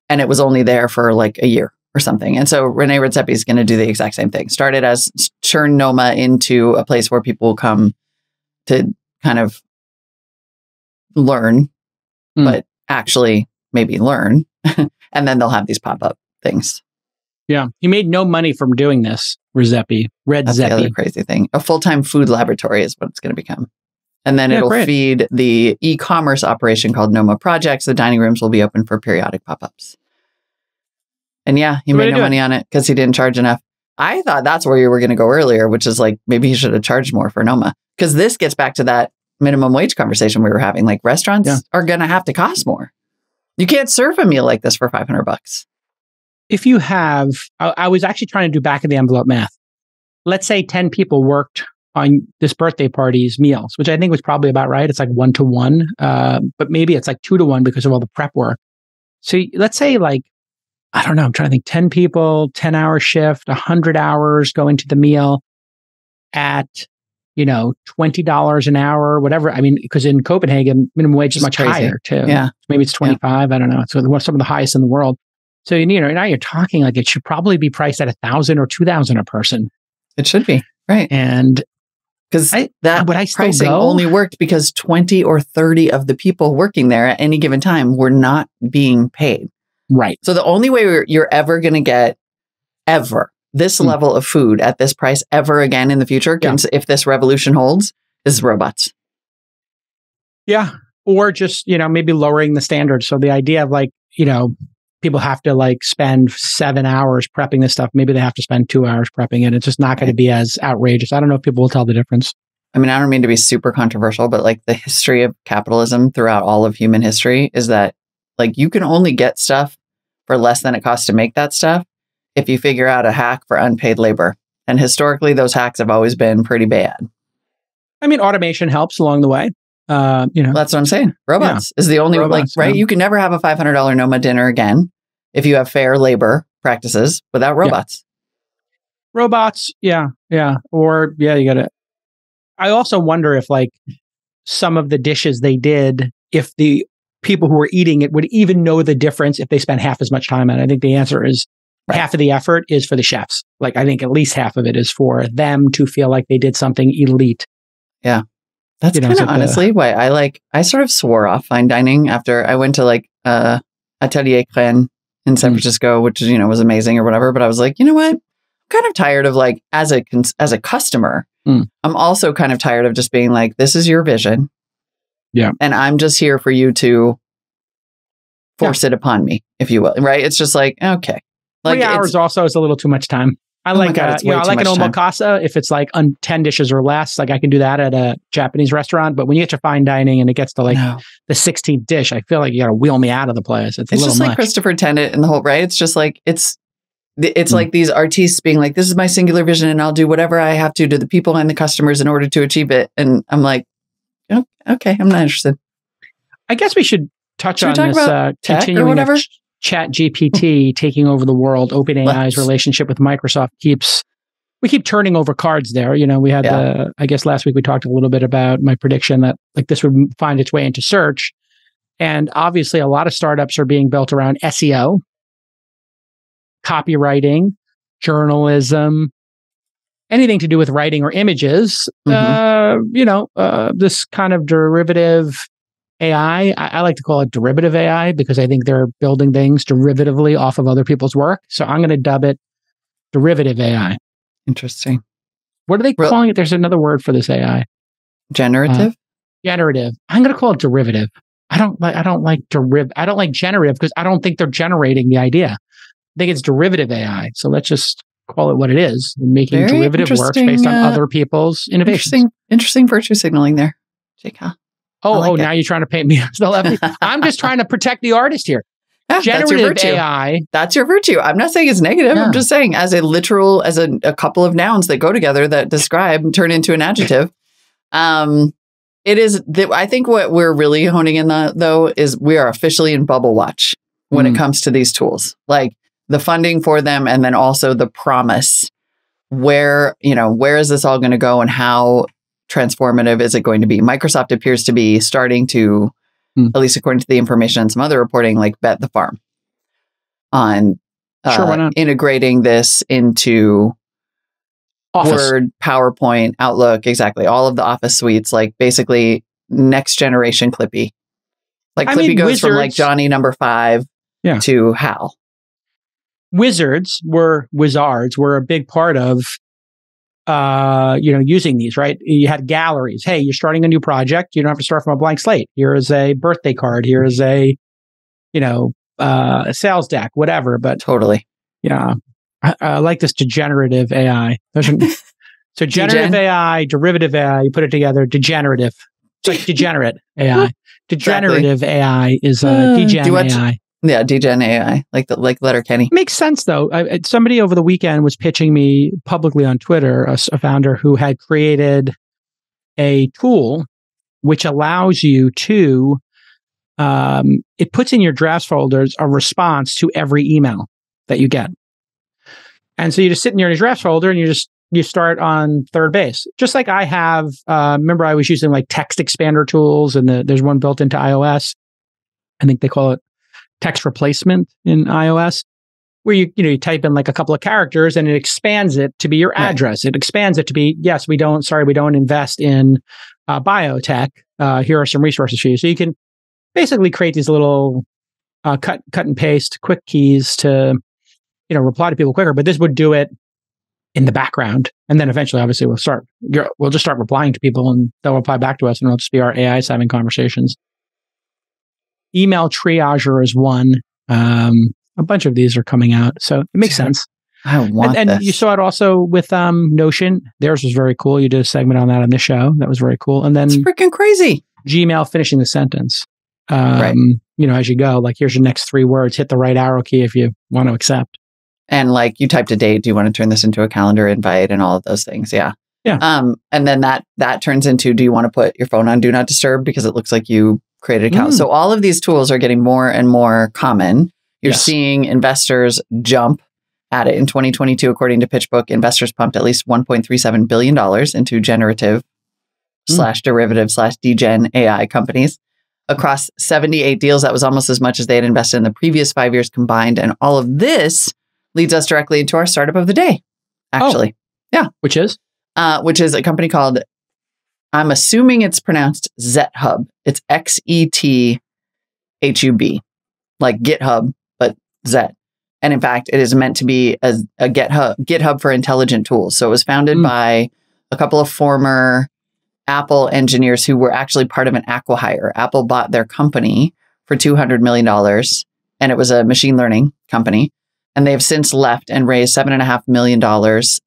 And it was only there for like a year or something. And so Rene Redzepi is going to do the exact same thing. Started as turn Noma into a place where people will come to kind of learn, but actually maybe learn. And then they'll have these pop-up things. Yeah. He made no money from doing this, Redzepi. That's the other crazy thing. A full-time food laboratory is what it's going to become. And then it'll feed the e-commerce operation called Noma Projects. The dining rooms will be open for periodic pop-ups. And yeah, he made no money on it because he didn't charge enough. I thought that's where you were going to go earlier, which is like, maybe he should have charged more for Noma. Because this gets back to that minimum wage conversation we were having. Like, restaurants are going to have to cost more. You can't serve a meal like this for $500. If you have, I was actually trying to do back of the envelope math. Let's say 10 people worked on this birthday party's meals, which I think was probably about right. It's like 1-to-1, but maybe it's like 2-to-1 because of all the prep work. So let's say like, I don't know, I'm trying to think, 10 people, 10-hour shift, 100 hours going to the meal at, $20 an hour, whatever. I mean, because in Copenhagen, minimum wage is much higher too. Yeah. Maybe it's 25. I don't know. So some of the highest in the world. So, now you're talking like it should probably be priced at $1,000 or $2,000 a person. It should be. Right. And because that pricing only worked because 20 or 30 of the people working there at any given time were not being paid. Right. So the only way you're ever going to get this level of food at this price ever again in the future, if this revolution holds, is robots. Yeah. Or just, maybe lowering the standards. So the idea of like, people have to like spend 7 hours prepping this stuff. Maybe they have to spend 2 hours prepping it. It's just not going to be as outrageous. I don't know if people will tell the difference. I mean, I don't mean to be super controversial, but like the history of capitalism throughout all of human history is that like you can only get stuff for less than it costs to make that stuff if you figure out a hack for unpaid labor. And historically, those hacks have always been pretty bad. I mean, automation helps along the way. That's what I'm saying. Robots is the only right. You can never have a $500 Noma dinner again if you have fair labor practices without robots. Robots, yeah. Or you got to. I also wonder if like some of the dishes they did, if the people who were eating it would even know the difference if they spent half as much time on it. I think the answer is half of the effort is for the chefs. Like I think at least half of it is for them to feel like they did something elite. Yeah. That's kind of honestly why I sort of swore off fine dining after I went to like Atelier Crène in San Francisco, which was amazing or whatever. But I was like, you know what? I'm kind of tired of like as a customer. I'm also kind of tired of just being like, this is your vision. Yeah. And I'm just here for you to force it upon me, if you will. Right. It's just like, okay. Like 3 hours also is a little too much time. I Oh my like God, it's way I too like an much time. omakase if it's like 10 dishes or less. Like I can do that at a Japanese restaurant. But when you get to fine dining and it gets to like No. the 16th dish, I feel like you got to wheel me out of the place. It's a It's little just like much. Christopher Tennant and the whole, right? It's just like, it's like these artists being like, this is my singular vision and I'll do whatever I have to the people and the customers in order to achieve it. And I'm like, oh, okay, I'm not interested. I guess we should touch on talk this about tech or continuing whatever? ChatGPT taking over the world. OpenAI's relationship with Microsoft we keep turning over cards there. You know, we had I guess last week we talked a little bit about my prediction that like this would find its way into search. And obviously a lot of startups are being built around SEO, copywriting, journalism, anything to do with writing or images. This kind of derivative AI, I like to call it derivative AI because I think they're building things derivatively off of other people's work. So I'm going to dub it derivative AI. Interesting. What are they calling it? There's another word for this AI. Generative? Generative. I'm going to call it derivative. I don't like generative because I don't think they're generating the idea. I think it's derivative AI. So let's just call it what it is, making Very derivative works based on other people's innovations. Interesting virtue signaling there, Jake. Huh? Now you're trying to paint me as the lefty. I'm just trying to protect the artist here. Yeah, generative AI. That's your virtue. I'm not saying it's negative. Yeah. I'm just saying as a literal, as a couple of nouns that go together that describe and turn into an adjective. It is, I think what we're really honing in though, is we are officially in bubble watch when it comes to these tools, like the funding for them. And then also the promise where is this all going to go and how transformative is it going to be? Microsoft appears to be starting to, at least according to the information and some other reporting, like bet the farm on integrating this into Office. Word, PowerPoint, Outlook, exactly. All of the Office suites, like basically next generation Clippy. Like Clippy goes from like Johnny number 5 to Hal. Wizards were a big part of using these, right? You had galleries. Hey, you're starting a new project. You don't have to start from a blank slate. Here is a birthday card. Here is a sales deck, whatever. But totally. Yeah. I like this degenerative AI. So generative AI, derivative AI, you put it together, degenerative. It's like degenerate AI. Degenerative AI is degen AI. Yeah, degen AI, like letter Kenny. Makes sense though. Somebody over the weekend was pitching me publicly on Twitter, a founder who had created a tool which allows you to, it puts in your drafts folders a response to every email that you get. And so you just sit in your drafts folder and you start on third base. Just like I have, remember I was using like text expander tools and there's one built into iOS. I think they call it text replacement in iOS, where you type in like a couple of characters and it expands it to be your address. It expands it to be, yes, we don't invest in biotech. Here are some resources for you. So you can basically create these little cut and paste quick keys to, reply to people quicker, but this would do it in the background. And then eventually, obviously, we'll just start replying to people and they'll reply back to us and it'll just be our AIs having conversations. Email triager is one. A bunch of these are coming out. So it makes sense. I want and this. You saw it also with Notion. Theirs was very cool. You did a segment on that on this show. That was very cool. And then it's freaking crazy. Gmail finishing the sentence. Right. As you go, like here's your next 3 words, hit the right arrow key if you want to accept. And like you typed a date, do you want to turn this into a calendar invite and all of those things? Yeah. Yeah. And then that turns into, do you want to put your phone on Do Not Disturb because it looks like you created an account? So all of these tools are getting more and more common. You're seeing investors jump at it. In 2022, according to PitchBook, investors pumped at least $1.37 billion into generative / derivative / degen AI companies. Across 78 deals, that was almost as much as they had invested in the previous 5 years combined. And all of this leads us directly into our startup of the day, actually. Yeah. Which is a company called, I'm assuming it's pronounced XetHub. It's XetHub, like GitHub, but Zet. And in fact, it is meant to be a GitHub for intelligent tools. So it was founded by a couple of former Apple engineers who were actually part of an acqui-hire. Apple bought their company for $200 million, and it was a machine learning company. And they've since left and raised $7.5 million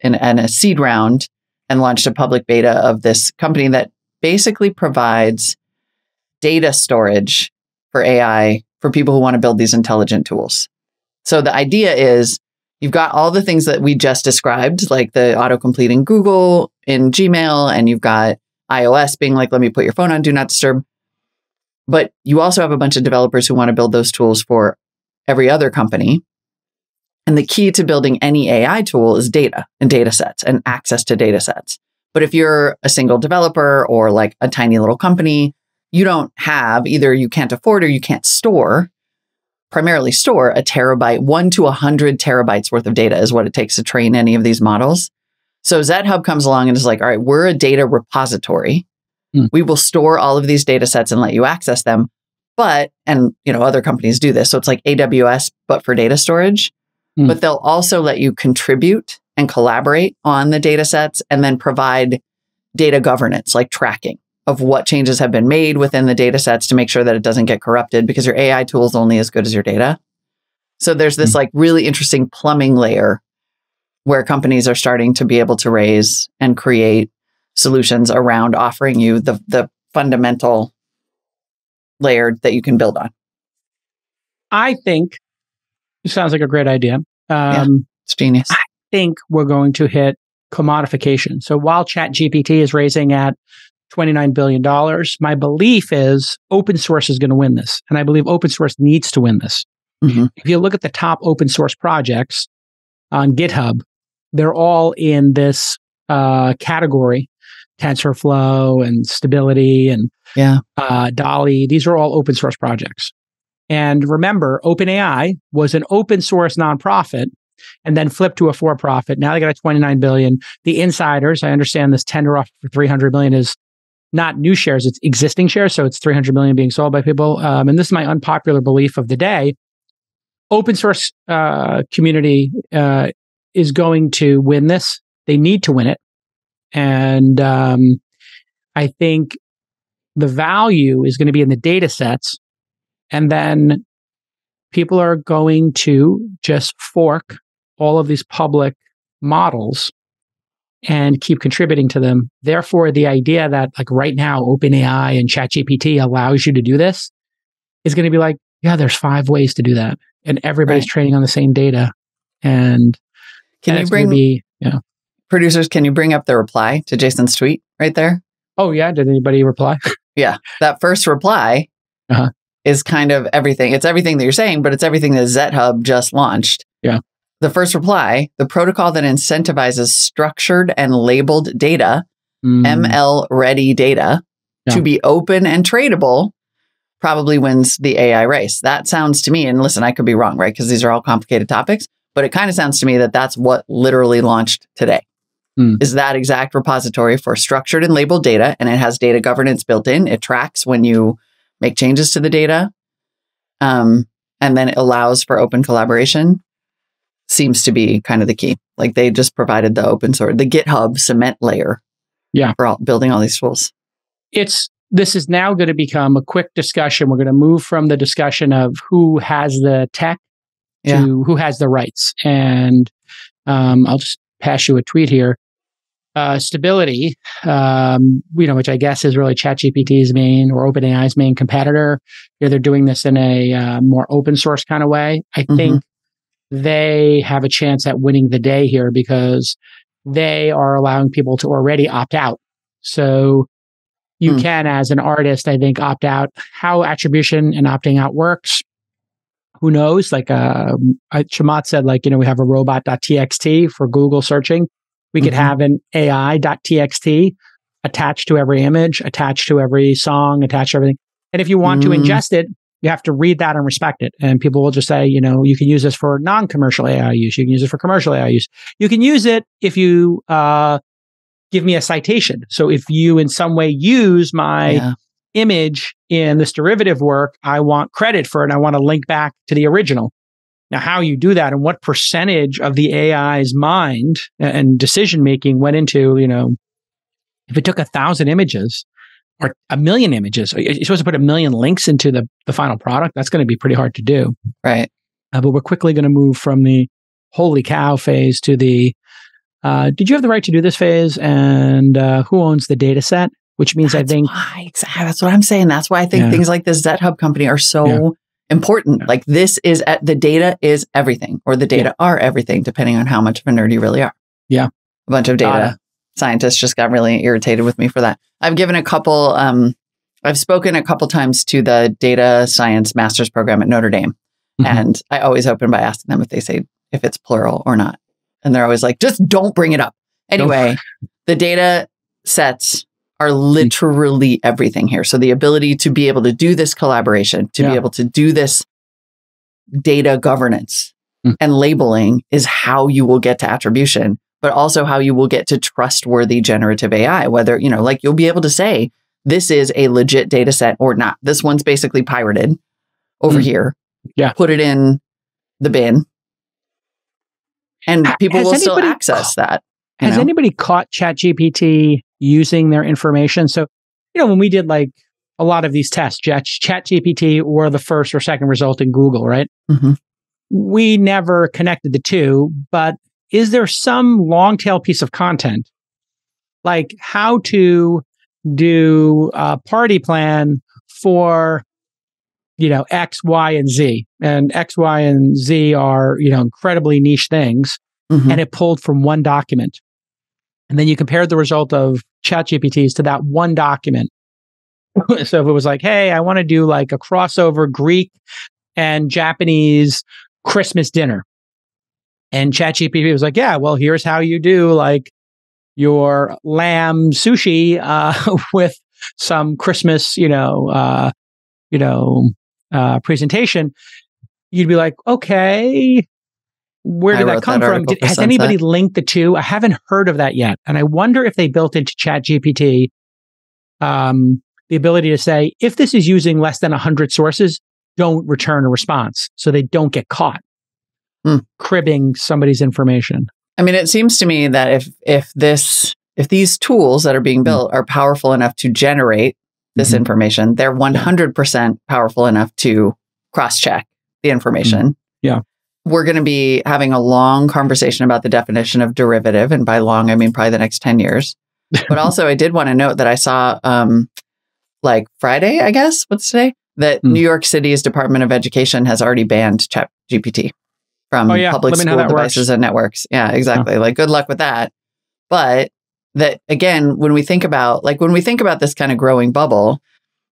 in a seed round and launched a public beta of this company that basically provides data storage for AI for people who want to build these intelligent tools. So the idea is you've got all the things that we just described, like the autocomplete in Google, in Gmail, and you've got iOS being like, let me put your phone on Do Not Disturb. But you also have a bunch of developers who want to build those tools for every other company. And the key to building any AI tool is data and data sets and access to data sets. But if you're a single developer or like a tiny little company, you don't have, either you can't afford or you can't primarily store a terabyte, 1 to 100 terabytes worth of data is what it takes to train any of these models. So XetHub comes along and is like, all right, we're a data repository. We will store all of these data sets and let you access them. But, and other companies do this. So it's like AWS, but for data storage. But they'll also let you contribute and collaborate on the data sets and then provide data governance, like tracking of what changes have been made within the data sets to make sure that it doesn't get corrupted, because your AI tool is only as good as your data. So there's this like really interesting plumbing layer where companies are starting to be able to raise and create solutions around offering you the fundamental layer that you can build on. I think it sounds like a great idea. It's genius. I think we're going to hit commodification. So while ChatGPT is raising at $29 billion, my belief is open source is going to win this. And I believe open source needs to win this. If you look at the top open source projects on GitHub, they're all in this category, TensorFlow and Stability and DALL-E. These are all open source projects. And remember, OpenAI was an open source nonprofit and then flipped to a for-profit. Now they got a $29 billion. The insiders, I understand this tender offer for $300 million is not new shares, it's existing shares. So it's $300 million being sold by people. And this is my unpopular belief of the day. Open source community is going to win this. They need to win it. And I think the value is going to be in the data sets. And then people are going to just fork all of these public models and keep contributing to them. Therefore, the idea that like right now, OpenAI and ChatGPT allows you to do this is going to be like, yeah, there's 5 ways to do that. And everybody's training on the same data. And can you bring, producers, can you bring up the reply to Jason's tweet right there? Oh, yeah. Did anybody reply? Yeah. That first reply is kind of everything. It's everything that you're saying, but it's everything that XetHub just launched. Yeah. The first reply, the protocol that incentivizes structured and labeled data, ML-ready data, to be open and tradable, probably wins the AI race. That sounds to me, and listen, I could be wrong, right? Because these are all complicated topics, but it kind of sounds to me that that's what literally launched today, is that exact repository for structured and labeled data, and it has data governance built in. It tracks when you make changes to the data, and then it allows for open collaboration. Seems to be kind of the key. Like they just provided the open source, the GitHub cement layer for building all these tools. This is now going to become a quick discussion. We're going to move from the discussion of who has the tech to who has the rights. And I'll just pass you a tweet here. Stability, which I guess is really ChatGPT's main or OpenAI's main competitor. They're doing this in a more open source kind of way. I think they have a chance at winning the day here because they are allowing people to already opt out. So you can, as an artist, I think, opt out. How attribution and opting out works, who knows? Like Shamat said, we have a robot.txt for Google searching. We could have an AI.txt attached to every image, attached to every song, attached to everything. And if you want to ingest it, you have to read that and respect it. And people will just say, you can use this for non-commercial AI use. You can use it for commercial AI use. You can use it if you give me a citation. So if you in some way use my image in this derivative work, I want credit for it. And I want to link back to the original. Now, how you do that and what percentage of the AI's mind and decision-making went into, if it took 1,000 images or 1,000,000 images, you're supposed to put 1,000,000 links into the final product. That's going to be pretty hard to do. Right. But we're quickly going to move from the holy cow phase to the, did you have the right to do this phase? And who owns the data set? Which means I think... That's what I'm saying. That's why I think things like this XetHub company are so important. Like this is, the data is everything, or the data are everything, depending on how much of a nerd you really are. Yeah. A bunch of data scientists just got really irritated with me for that. I've given a couple, I've spoken a couple times to the data science master's program at Notre Dame. And I always open by asking them if they say if it's plural or not. And they're always like, just don't bring it up. Anyway, the data sets are literally everything here. So the ability to be able to do this collaboration, to be able to do this data governance and labeling is how you will get to attribution, but also how you will get to trustworthy generative AI, whether, you know, like you'll be able to say, this is a legit data set or not. This one's basically pirated over here. Yeah. Put it in the bin. And people will still access that. Has anybody caught ChatGPT using their information? So, you know, when we did like a lot of these tests, ChatGPT or the first or second result in Google, right? We never connected the two, but is there some long tail piece of content, like how to do a party plan for, you know, X, Y, and Z? And X, Y, and Z are, you know, incredibly niche things. And it pulled from one document. And then you compared the result of ChatGPT's to that one document. So if it was like, hey, I want to do like a crossover Greek and Japanese Christmas dinner. And ChatGPT was like, yeah, well, here's how you do like your lamb sushi with some Christmas, presentation. You'd be like, okay, where did that come from? Has anybody linked the two? I haven't heard of that yet. And I wonder if they built into ChatGPT the ability to say, if this is using less than 100 sources, don't return a response so they don't get caught cribbing somebody's information. I mean, it seems to me that if these tools that are being built are powerful enough to generate this information, they're 100% powerful enough to cross-check the information. We're going to be having a long conversation about the definition of derivative. And by long, I mean probably the next 10 years. But also, I did want to note that I saw like Friday, I guess, what's today? That New York City's Department of Education has already banned ChatGPT from public school devices and networks. Yeah, exactly. Like, good luck with that. But that, again, when we think about this kind of growing bubble,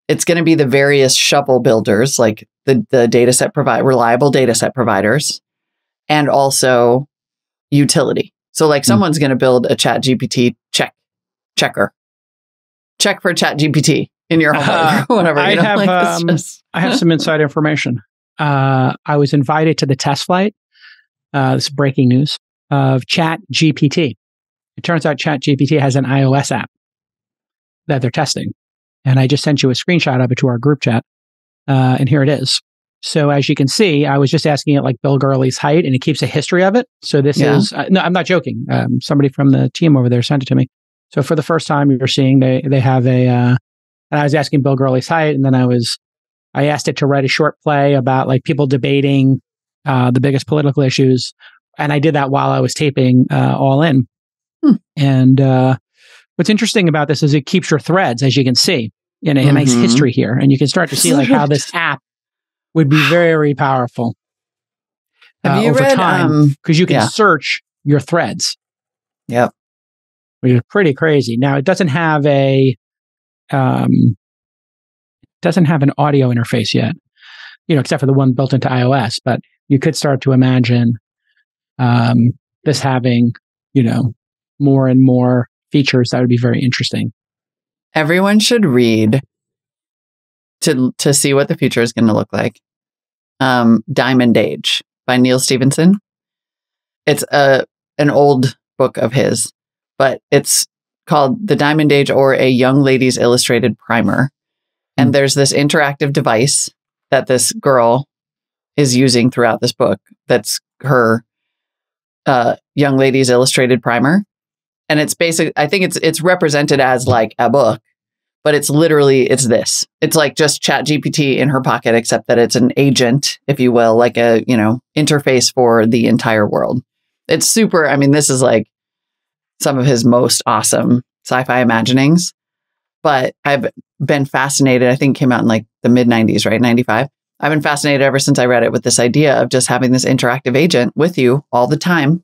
it's going to be the various shovel builders, like the data set reliable data set providers, and also utility. So like someone's going to build a ChatGPT checker. Check for ChatGPT in your home or whatever. I have some inside information. I was invited to the TestFlight. This is breaking news of ChatGPT. It turns out ChatGPT has an iOS app that they're testing. And I just sent you a screenshot of it to our group chat. And here it is. So as you can see, I was just asking it like Bill Gurley's height, and it keeps a history of it. So this is, no, I'm not joking. Somebody from the team over there sent it to me. So for the first time you're seeing, they have and I was asking Bill Gurley's height, and then I asked it to write a short play about like people debating the biggest political issues. And I did that while I was taping All In. And what's interesting about this is it keeps your threads, as you can see, in a nice history here. And you can start to see like how this app would be very powerful over time, because you can search your threads. Yep. Which is pretty crazy. Now, it doesn't have an audio interface yet, except for the one built into iOS. But you could start to imagine this having, more and more features that would be very interesting. Everyone should read to see what the future is going to look like. Diamond Age by Neil Stephenson. It's an old book of his, but it's called The Diamond Age, or A Young Lady's Illustrated Primer. And there's this interactive device that this girl is using throughout this book. That's her Young Lady's Illustrated Primer. And it's basic. I think it's represented as like a book, but it's this. It's like just ChatGPT in her pocket, except that it's an agent, if you will, like a, interface for the entire world. It's super. I mean, this is like some of his most awesome sci-fi imaginings. But I've been fascinated. I think it came out in like the mid 90s, right? 95. I've been fascinated ever since I read it with this idea of just having this interactive agent with you all the time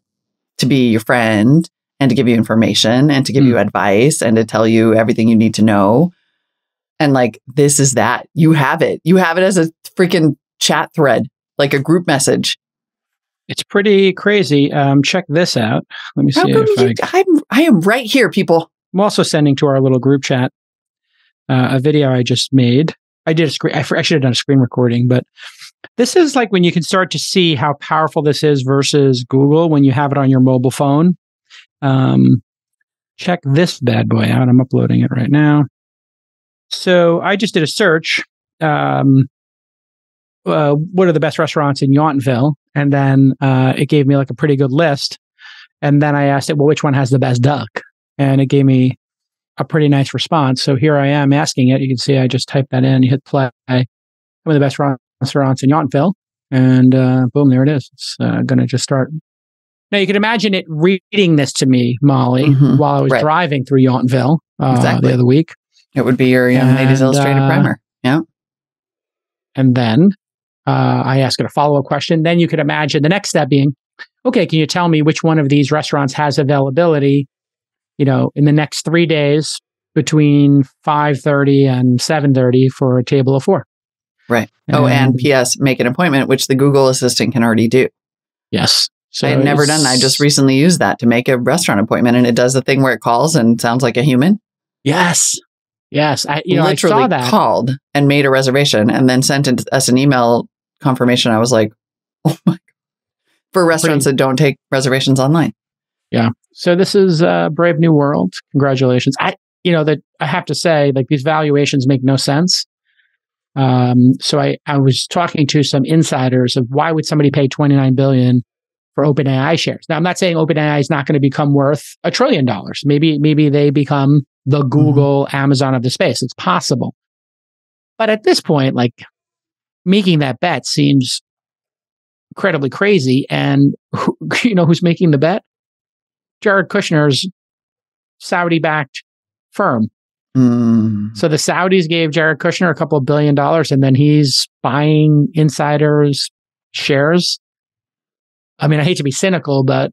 to be your friend and to give you information and to give you advice and to tell you everything you need to know. And like, this is that. You have it. You have it as a freaking chat thread, like a group message. It's pretty crazy. Check this out. Let me see if I am right here, people. I'm also sending to our little group chat a video I just made. I did a screen. I should have done a screen recording, but this is like when you can start to see how powerful this is versus Google when you have it on your mobile phone. Check this bad boy out. I'm uploading it right now. So I just did a search. What are the best restaurants in Yountville? And then it gave me like a pretty good list. And then I asked it, well, which one has the best duck? And it gave me a pretty nice response. So here I am asking it. You can see I just typed that in. You hit play. Some of the best restaurants in Yountville. And boom, there it is. It's going to just start. Now, you can imagine it reading this to me, Molly, while I was driving through Yountville the other week. It would be your Young Ladies Illustrated primer. Yeah. And then I ask it a follow-up question. Then you could imagine the next step being, okay, can you tell me which one of these restaurants has availability, in the next 3 days between 5:30 and 7:30 for a table of 4? Right. And P.S. make an appointment, which the Google Assistant can already do. Yes. So I had never done that. I just recently used that to make a restaurant appointment, and it does the thing where it calls and sounds like a human. Yes. Yes. I literally saw that. Called and made a reservation and then sent us an email confirmation. I was like, oh my God. For restaurants that don't take reservations online. Yeah. So this is a brave new world. Congratulations. I have to say, like, these valuations make no sense. So I was talking to some insiders of why would somebody pay $29 billion for OpenAI shares? Now, I'm not saying OpenAI is not going to become worth $1 trillion. Maybe they become the Google, Amazon of the space. It's possible. But at this point, like, making that bet seems incredibly crazy. And who's making the bet? Jared Kushner's Saudi-backed firm. So the Saudis gave Jared Kushner a couple of $1 billion, and then he's buying insiders' shares. I mean, I hate to be cynical, but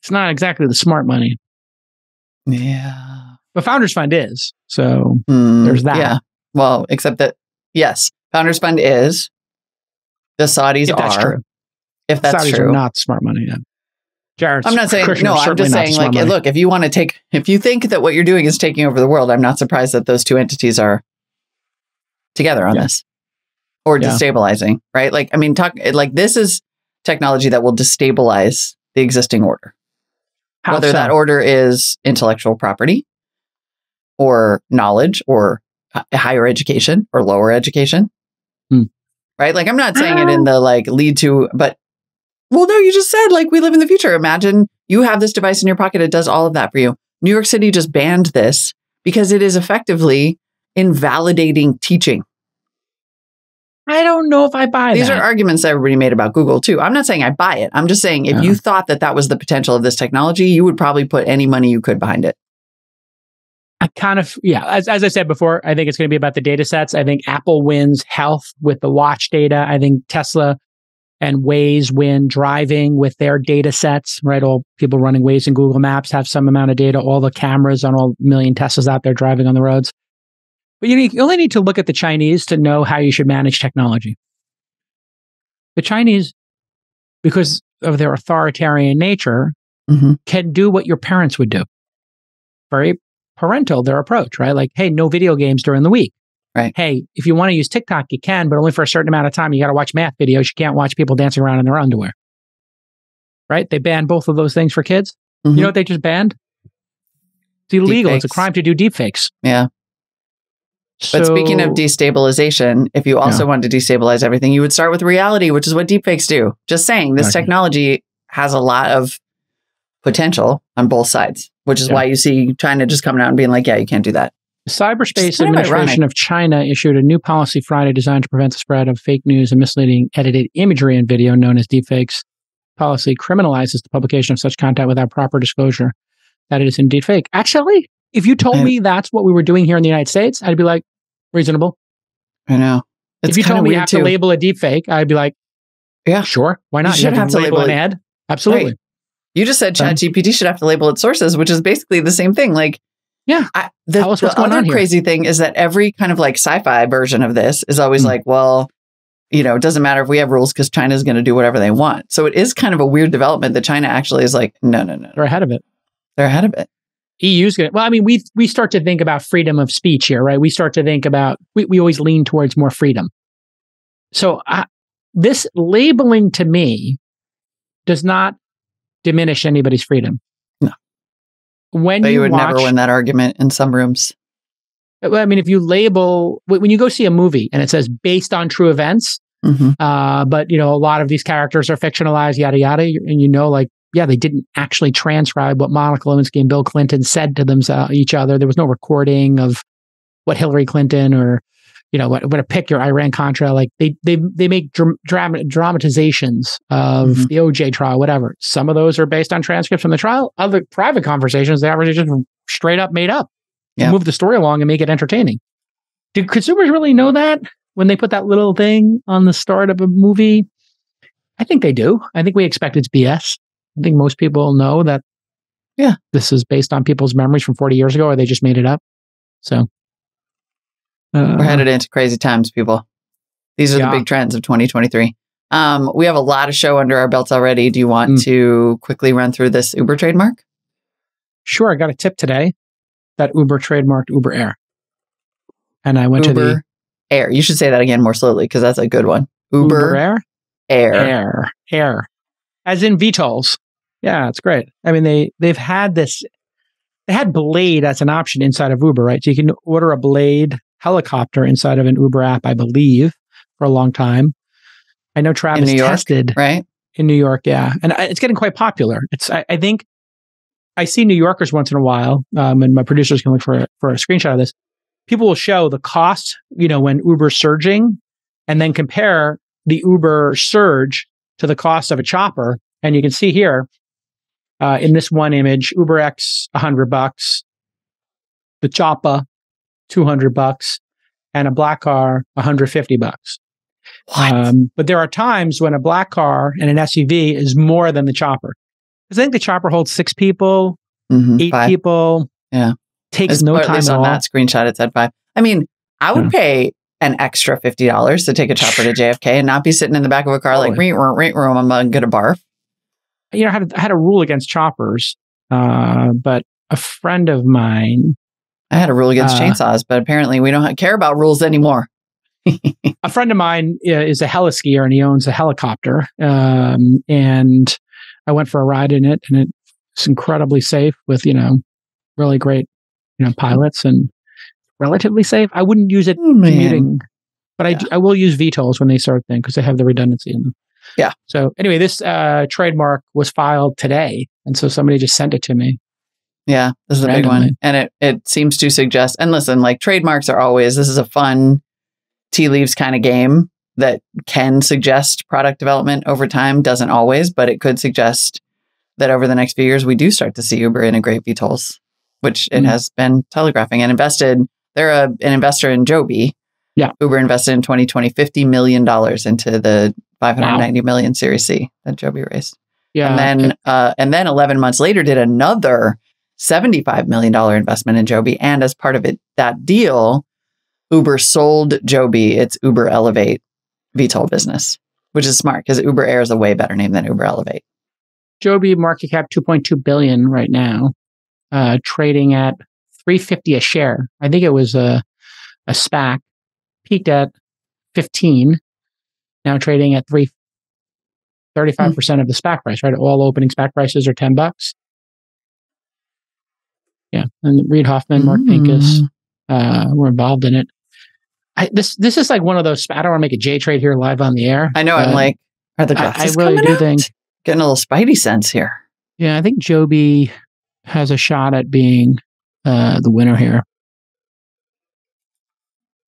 it's not exactly the smart money. Yeah. But Founders Fund is. So there's that. Yeah. Well, except that, yes, Founders Fund is. The Saudis if that's are. True. If that's Saudis true. Are not smart money. Yeah. Jared's I'm not saying, no, I'm just saying, like, look, if you think that what you're doing is taking over the world, I'm not surprised that those two entities are together on this or destabilizing, right? Like, I mean, this is technology that will destabilize the existing order. Whether that order is intellectual property or knowledge or higher education or lower education, right? Like, I'm not saying it in the like lead to, but well, no, you just said, like, we live in the future. Imagine you have this device in your pocket. It does all of that for you. New York City just banned this because it is effectively invalidating teaching. I don't know if I buy These are arguments that everybody made about Google, too. I'm not saying I buy it. I'm just saying if you thought that that was the potential of this technology, you would probably put any money you could behind it. I kind of, as I said before, I think it's going to be about the data sets. I think Apple wins health with the watch data. I think Tesla and Waze win driving with their data sets, right? All people running Waze and Google Maps have some amount of data, all the cameras on all million Teslas out there driving on the roads. But you only need to look at the Chinese to know how you should manage technology. The Chinese, because of their authoritarian nature, can do what your parents would do. Very parental, their approach, right? Like, hey, no video games during the week. Right. Hey, if you want to use TikTok, you can, but only for a certain amount of time. You got to watch math videos. You can't watch people dancing around in their underwear. Right? They banned both of those things for kids. You know what they just banned? It's illegal. It's a crime to do deepfakes. Yeah. But speaking of destabilization, if you also wanted to destabilize everything, you would start with reality, which is what deepfakes do. Just saying, this technology has a lot of potential on both sides, which is why you see China just coming out and being like, yeah, you can't do that. The Cyberspace Administration of China issued a new policy Friday designed to prevent the spread of fake news and misleading edited imagery and video known as deepfakes. policy criminalizes the publication of such content without proper disclosure that it is indeed fake. Actually, if you told me that's what we were doing here in the United States, I'd be like, reasonable. I know. If you told me you have to label a deep fake, I'd be like, yeah, sure. Why not? You should have to label an ad. Absolutely. Right. You just said ChatGPT should have to label its sources, which is basically the same thing. Like, yeah. The other crazy thing is that every kind of like sci-fi version of this is always like, well, you know, it doesn't matter if we have rules because China's going to do whatever they want. So it is kind of a weird development that China actually is like, no. They're ahead of it. They're ahead of it. EU's going to, well, I mean, we start to think about freedom of speech here, right? We start to think about, we always lean towards more freedom. So this labeling to me does not diminish anybody's freedom. No. But you would never win that argument in some rooms. I mean, if you label, when you go see a movie and it says based on true events, but, you know, a lot of these characters are fictionalized, yada, yada, and you know, like, yeah, they didn't actually transcribe what Monica Lewinsky and Bill Clinton said to themselves, each other. There was no recording of what Hillary Clinton or, you know, what a pick your Iran-Contra, like they make dramatizations of the OJ trial, whatever. Some of those are based on transcripts from the trial. Other private conversations, they are just straight up made up. Yeah. Move the story along and make it entertaining. Do consumers really know that when they put that little thing on the start of a movie? I think they do. I think we expect it's BS. I think most people know that, yeah, this is based on people's memories from 40 years ago, or they just made it up. So we're headed into crazy times, people. These are the big trends of 2023. We have a lot of show under our belts already. Do you want to quickly run through this Uber trademark? Sure. I got a tip today that Uber trademarked Uber Air. And I went to the Air. You should say that again more slowly because that's a good one. Uber Air? Air. As in VTOLs. Yeah, it's great. I mean, they've had this, they had Blade as an option inside of Uber, right? So you can order a Blade helicopter inside of an Uber app, I believe, for a long time. I know Travis tested right in New York. Yeah. And it's getting quite popular. I think I see New Yorkers once in a while, and my producers can look for a screenshot of this. People will show the cost, you know, when Uber's surging, and then compare the Uber surge to the cost of a chopper. And you can see here, in this one image, Uber X, $100, the chopper, $200, and a black car, $150. But there are times when a black car and an SUV is more than the chopper. Because I think the chopper holds 6 people, 8 people. Yeah. Takes no time at all. On that screenshot, it said 5. I mean, I would pay an extra $50 to take a chopper to JFK and not be sitting in the back of a car like, I'm going to barf. You know, I had a rule against choppers, but a friend of mine... I had a rule against chainsaws, but apparently we don't care about rules anymore. A friend of mine is a heliskier and he owns a helicopter. And I went for a ride in it, and it's incredibly safe with, you know, really great, you know, pilots, and relatively safe. I wouldn't use it commuting, but I will use VTOLs when they start things because they have the redundancy in them. Yeah. So anyway, this trademark was filed today, and so somebody just sent it to me. Yeah, this is a big one. And it seems to suggest, and listen, like trademarks are always, this is a fun tea leaves kind of game that can suggest product development over time. Doesn't always, but it could suggest that over the next few years, we do start to see Uber integrate VTOLs, which it has been telegraphing and invested. They're an investor in Joby. Yeah. Uber invested in 2020, $50 million into the 590 million Series C that Joby raised. Yeah. And then 11 months later, did another $75 million investment in Joby. And as part of that deal, Uber sold Joby its Uber Elevate VTOL business, which is smart because Uber Air is a way better name than Uber Elevate. Joby market cap $2.2 billion right now, trading at $350 a share. I think it was a SPAC, peaked at 15, now trading at 35% of the SPAC price, right? All opening SPAC prices are $10. Yeah. And Reid Hoffman, Mark Pincus were involved in it. This is like one of those, I don't want to make a J trade here live on the air. I know. I'm like, are the glasses I really do think getting a little Spidey sense here. Yeah, I think Joby has a shot at being the winner here.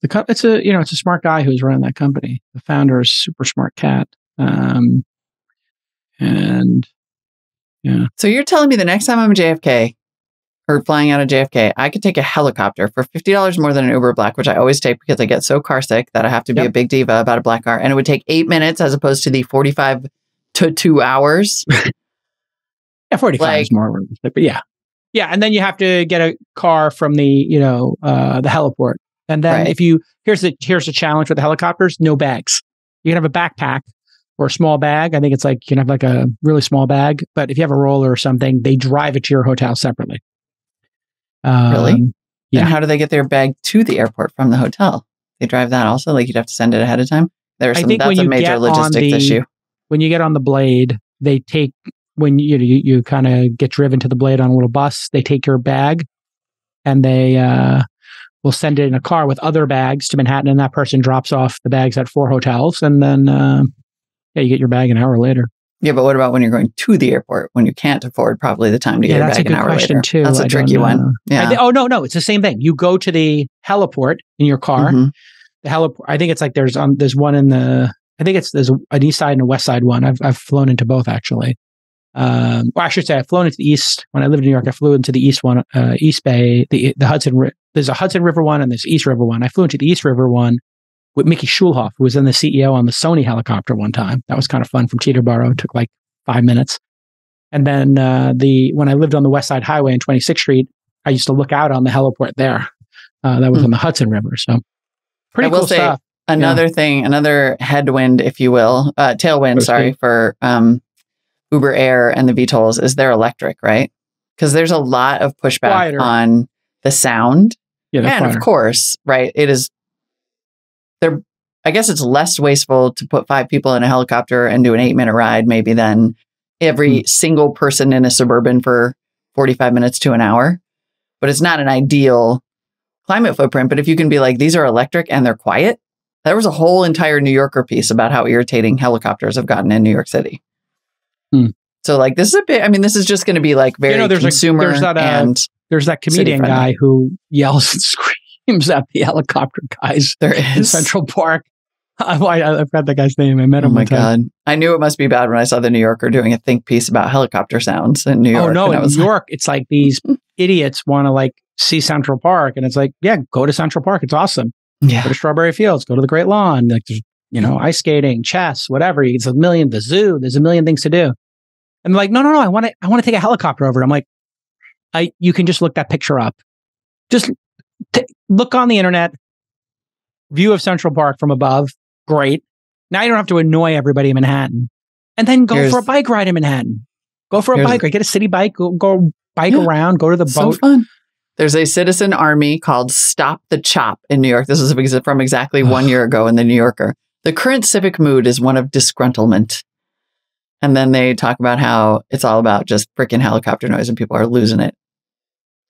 It's a smart guy who's running that company. The founder is super smart cat, and And yeah. So you're telling me the next time I'm JFK or flying out of JFK, I could take a helicopter for $50 more than an Uber Black, which I always take because I get so car sick that I have to be a big diva about a black car. And it would take 8 minutes as opposed to the 45 to 2 hours. Yeah, 45 is more realistic, but yeah. Yeah, and then you have to get a car from the heliport. And then here's the challenge with the helicopters, no bags. You can have a backpack or a small bag. I think it's like you can have like a really small bag, but if you have a roller or something, they drive it to your hotel separately. Really? Yeah. And how do they get their bag to the airport from the hotel? They drive that also? Like you'd have to send it ahead of time? That's a major logistics issue. When you get on the Blade, they take, when you kind of get driven to the Blade on a little bus, they take your bag and they will send it in a car with other bags to Manhattan, and that person drops off the bags at 4 hotels, and then you get your bag an hour later. Yeah, but what about when you're going to the airport, when you can't afford probably the time to get your bag an hour later? Too. That's a tricky one. Yeah. No, it's the same thing. You go to the heliport in your car. Mm-hmm. The heliport. I think it's like there's one in the. I think there's an east side and a west side one. I've flown into both actually. Well, I should say I've flown into the east. When I lived in New York, I flew into the east one, East Bay, the Hudson. There's a Hudson River one and there's East River one. I flew into the East River one with Mickey Schulhoff, who was then the CEO on the Sony helicopter one time. That was kind of fun from Teterboro. It took like 5 minutes. And then when I lived on the West Side Highway in 26th Street, I used to look out on the heliport there. That was on the Hudson River. So pretty cool stuff. Another thing, another headwind, if you will, tailwind, for Uber Air and the VTOLs is they're electric, right? Because there's a lot of pushback on the sound. Yeah, and quieter. Of course, right, it is, I guess it's less wasteful to put 5 people in a helicopter and do an 8-minute ride maybe than every single person in a Suburban for 45 minutes to an hour. But it's not an ideal climate footprint. But if you can be like, these are electric and they're quiet. There was a whole entire New Yorker piece about how irritating helicopters have gotten in New York City. So like, this is a bit, I mean, this is just going to be like very consumer there's that comedian guy who yells and screams at the helicopter guys. There is. In Central Park. I forgot that guy's name. I met him. Oh my God. I knew it must be bad when I saw the New Yorker doing a think piece about helicopter sounds in New York. Oh no, in New York, it's like these idiots want to like see Central Park. And it's like, yeah, go to Central Park. It's awesome. Yeah. Go to Strawberry Fields, go to the Great Lawn. Like there's, ice skating, chess, whatever. It's the zoo. There's a million things to do. And they're like, no, I want to take a helicopter over. I'm like, you can just look that picture up. Just look on the internet, view of Central Park from above. Great. Now you don't have to annoy everybody in Manhattan. And then go for a bike ride in Manhattan. Go for a bike ride. Get a city bike. Go bike around. Go to the boat. So fun. There's a citizen army called Stop the Chop in New York. This is from exactly 1 year ago in the New Yorker. The current civic mood is one of disgruntlement. And then they talk about how it's all about just freaking helicopter noise and people are losing it.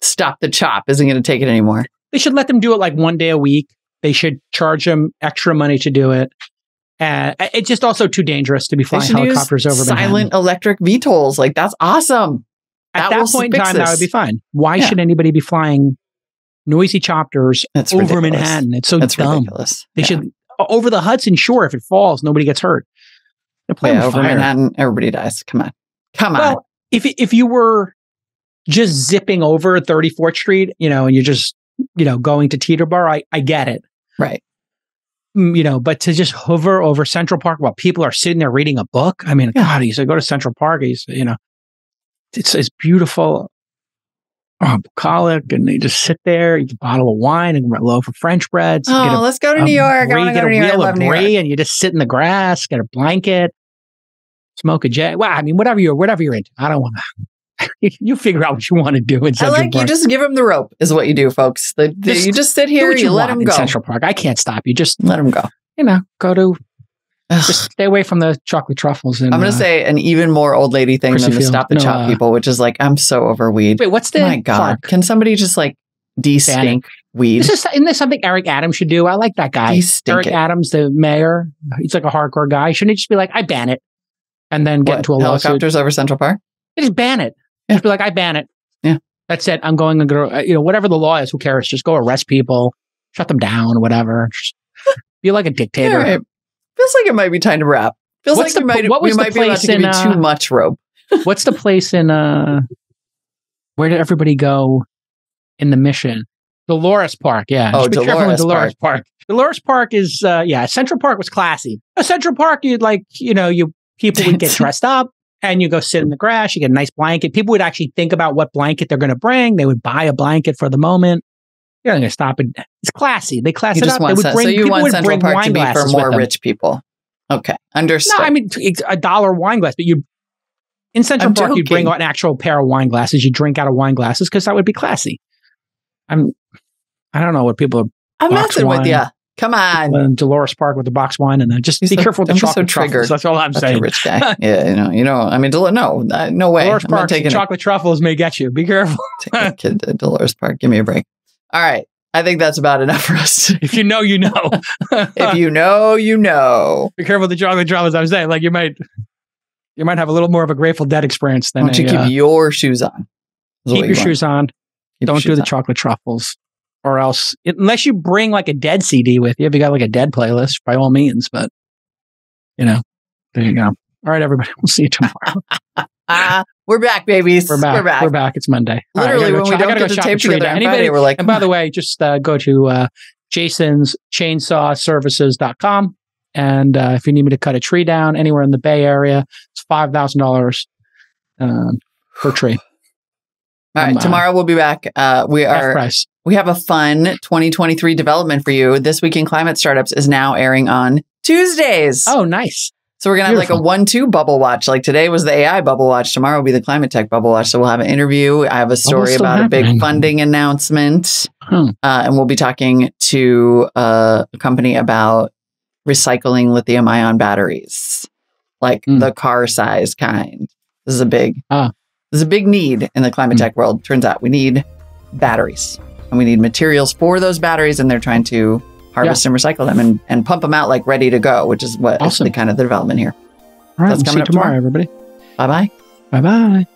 Stop the Chop isn't going to take it anymore. They should let them do it like 1 day a week. They should charge them extra money to do it. It's just also too dangerous to be flying helicopters over Manhattan. Silent electric VTOLs. Like, that's awesome. At that point in time, that would be fine. Why should anybody be flying noisy chopters over Manhattan? It's so dumb. Ridiculous. They should, over the Hudson Shore, if it falls, nobody gets hurt. Over Manhattan, everybody dies. Come on. If you were just zipping over 34th Street, and you're just, going to Teterboro, I get it. Right. But to just hover over Central Park while people are sitting there reading a book. I mean, God, you said go to Central Park. It's beautiful. Bucolic, and they just sit there, eat a bottle of wine and a loaf of French bread. Let's go to New York. I want to go to New York. I love New York. And you just sit in the grass, get a blanket, smoke a J. Well, I mean, whatever you're into. I don't want to. You figure out what you want to do in Central Park. You just give them the rope is what you do, folks. You just sit here, you let them go. In Central Park. I can't stop you. Just let them go. Go to. Just stay away from the chocolate truffles. And, I'm going to say an even more old lady thing than the Stop the Chop people, which is like, I'm so over weed. Wait, what's the... My God. Can somebody just like de-stink weed? Isn't this something Eric Adams should do? I like that guy. Eric Adams, the mayor. He's like a hardcore guy. Shouldn't he just be like, I ban it? And then get into a lawsuit. Helicopters over Central Park? Just ban it. Yeah. Just be like, I ban it. Yeah. That's it. I'm going to go, whatever the law is, who cares? Just go arrest people, shut them down, whatever. Just be like a dictator. Yeah, right. Feels like it might be time to wrap. Feels like we might be about to give you too much rope. What's the place in where did everybody go in the mission? Dolores Park, yeah. Oh, Dolores Park. Dolores Park is Central Park was classy. Central Park, people would get dressed up and you go sit in the grass, you get a nice blanket. People would actually think about what blanket they're gonna bring. They would buy a blanket for the moment. You're not gonna stop it. It's classy. They class it up. They would bring, so you want Central Park wine to be for more rich people. Okay. Understood. No, I mean it's $1 wine glass, but in Central Park, you'd bring an actual pair of wine glasses. You drink out of wine glasses because that would be classy. I don't know what people are. I'm messing with you. Come on. Dolores Park with the box wine, and then just be careful with the chocolate truffles. That's all I'm saying. A rich guy. Yeah, I mean, no way. Dolores Park, chocolate truffles may get you. Be careful. Take a kid to Dolores Park. Give me a break. All right. I think that's about enough for us. If you know, you know. If you know, you know. Be careful with the chocolate truffles. I'm saying, like you might have a little more of a Grateful Dead experience than. Why don't you keep your shoes on? Keep your shoes on. Don't do the chocolate truffles. Or else, unless you bring like a Dead CD with you, if you got like a Dead playlist, by all means. But, there you go. All right, everybody. We'll see you tomorrow. We're back, babies. We're back. It's Monday. Literally, when we don't get the tape together on Friday, we're like... And by the way, just go to Jason's chainsawservices.com. And if you need me to cut a tree down anywhere in the Bay Area, it's $5,000 per tree. All right, tomorrow we'll be back. We have a fun 2023 development for you. This Week in Climate Startups is now airing on Tuesdays. Oh, nice. So we're going to have like a 1-2 bubble watch. Like today was the AI bubble watch. Tomorrow will be the climate tech bubble watch. So we'll have an interview. I have a story about a big funding announcement. And we'll be talking to a company about recycling lithium ion batteries, like the car size kind. This is a big need in the climate tech world. Turns out we need batteries and we need materials for those batteries. And they're trying to harvest and recycle them and pump them out like ready to go, which is what is the kind of the development here. All right, that's coming up tomorrow, everybody. Bye-bye. Bye-bye.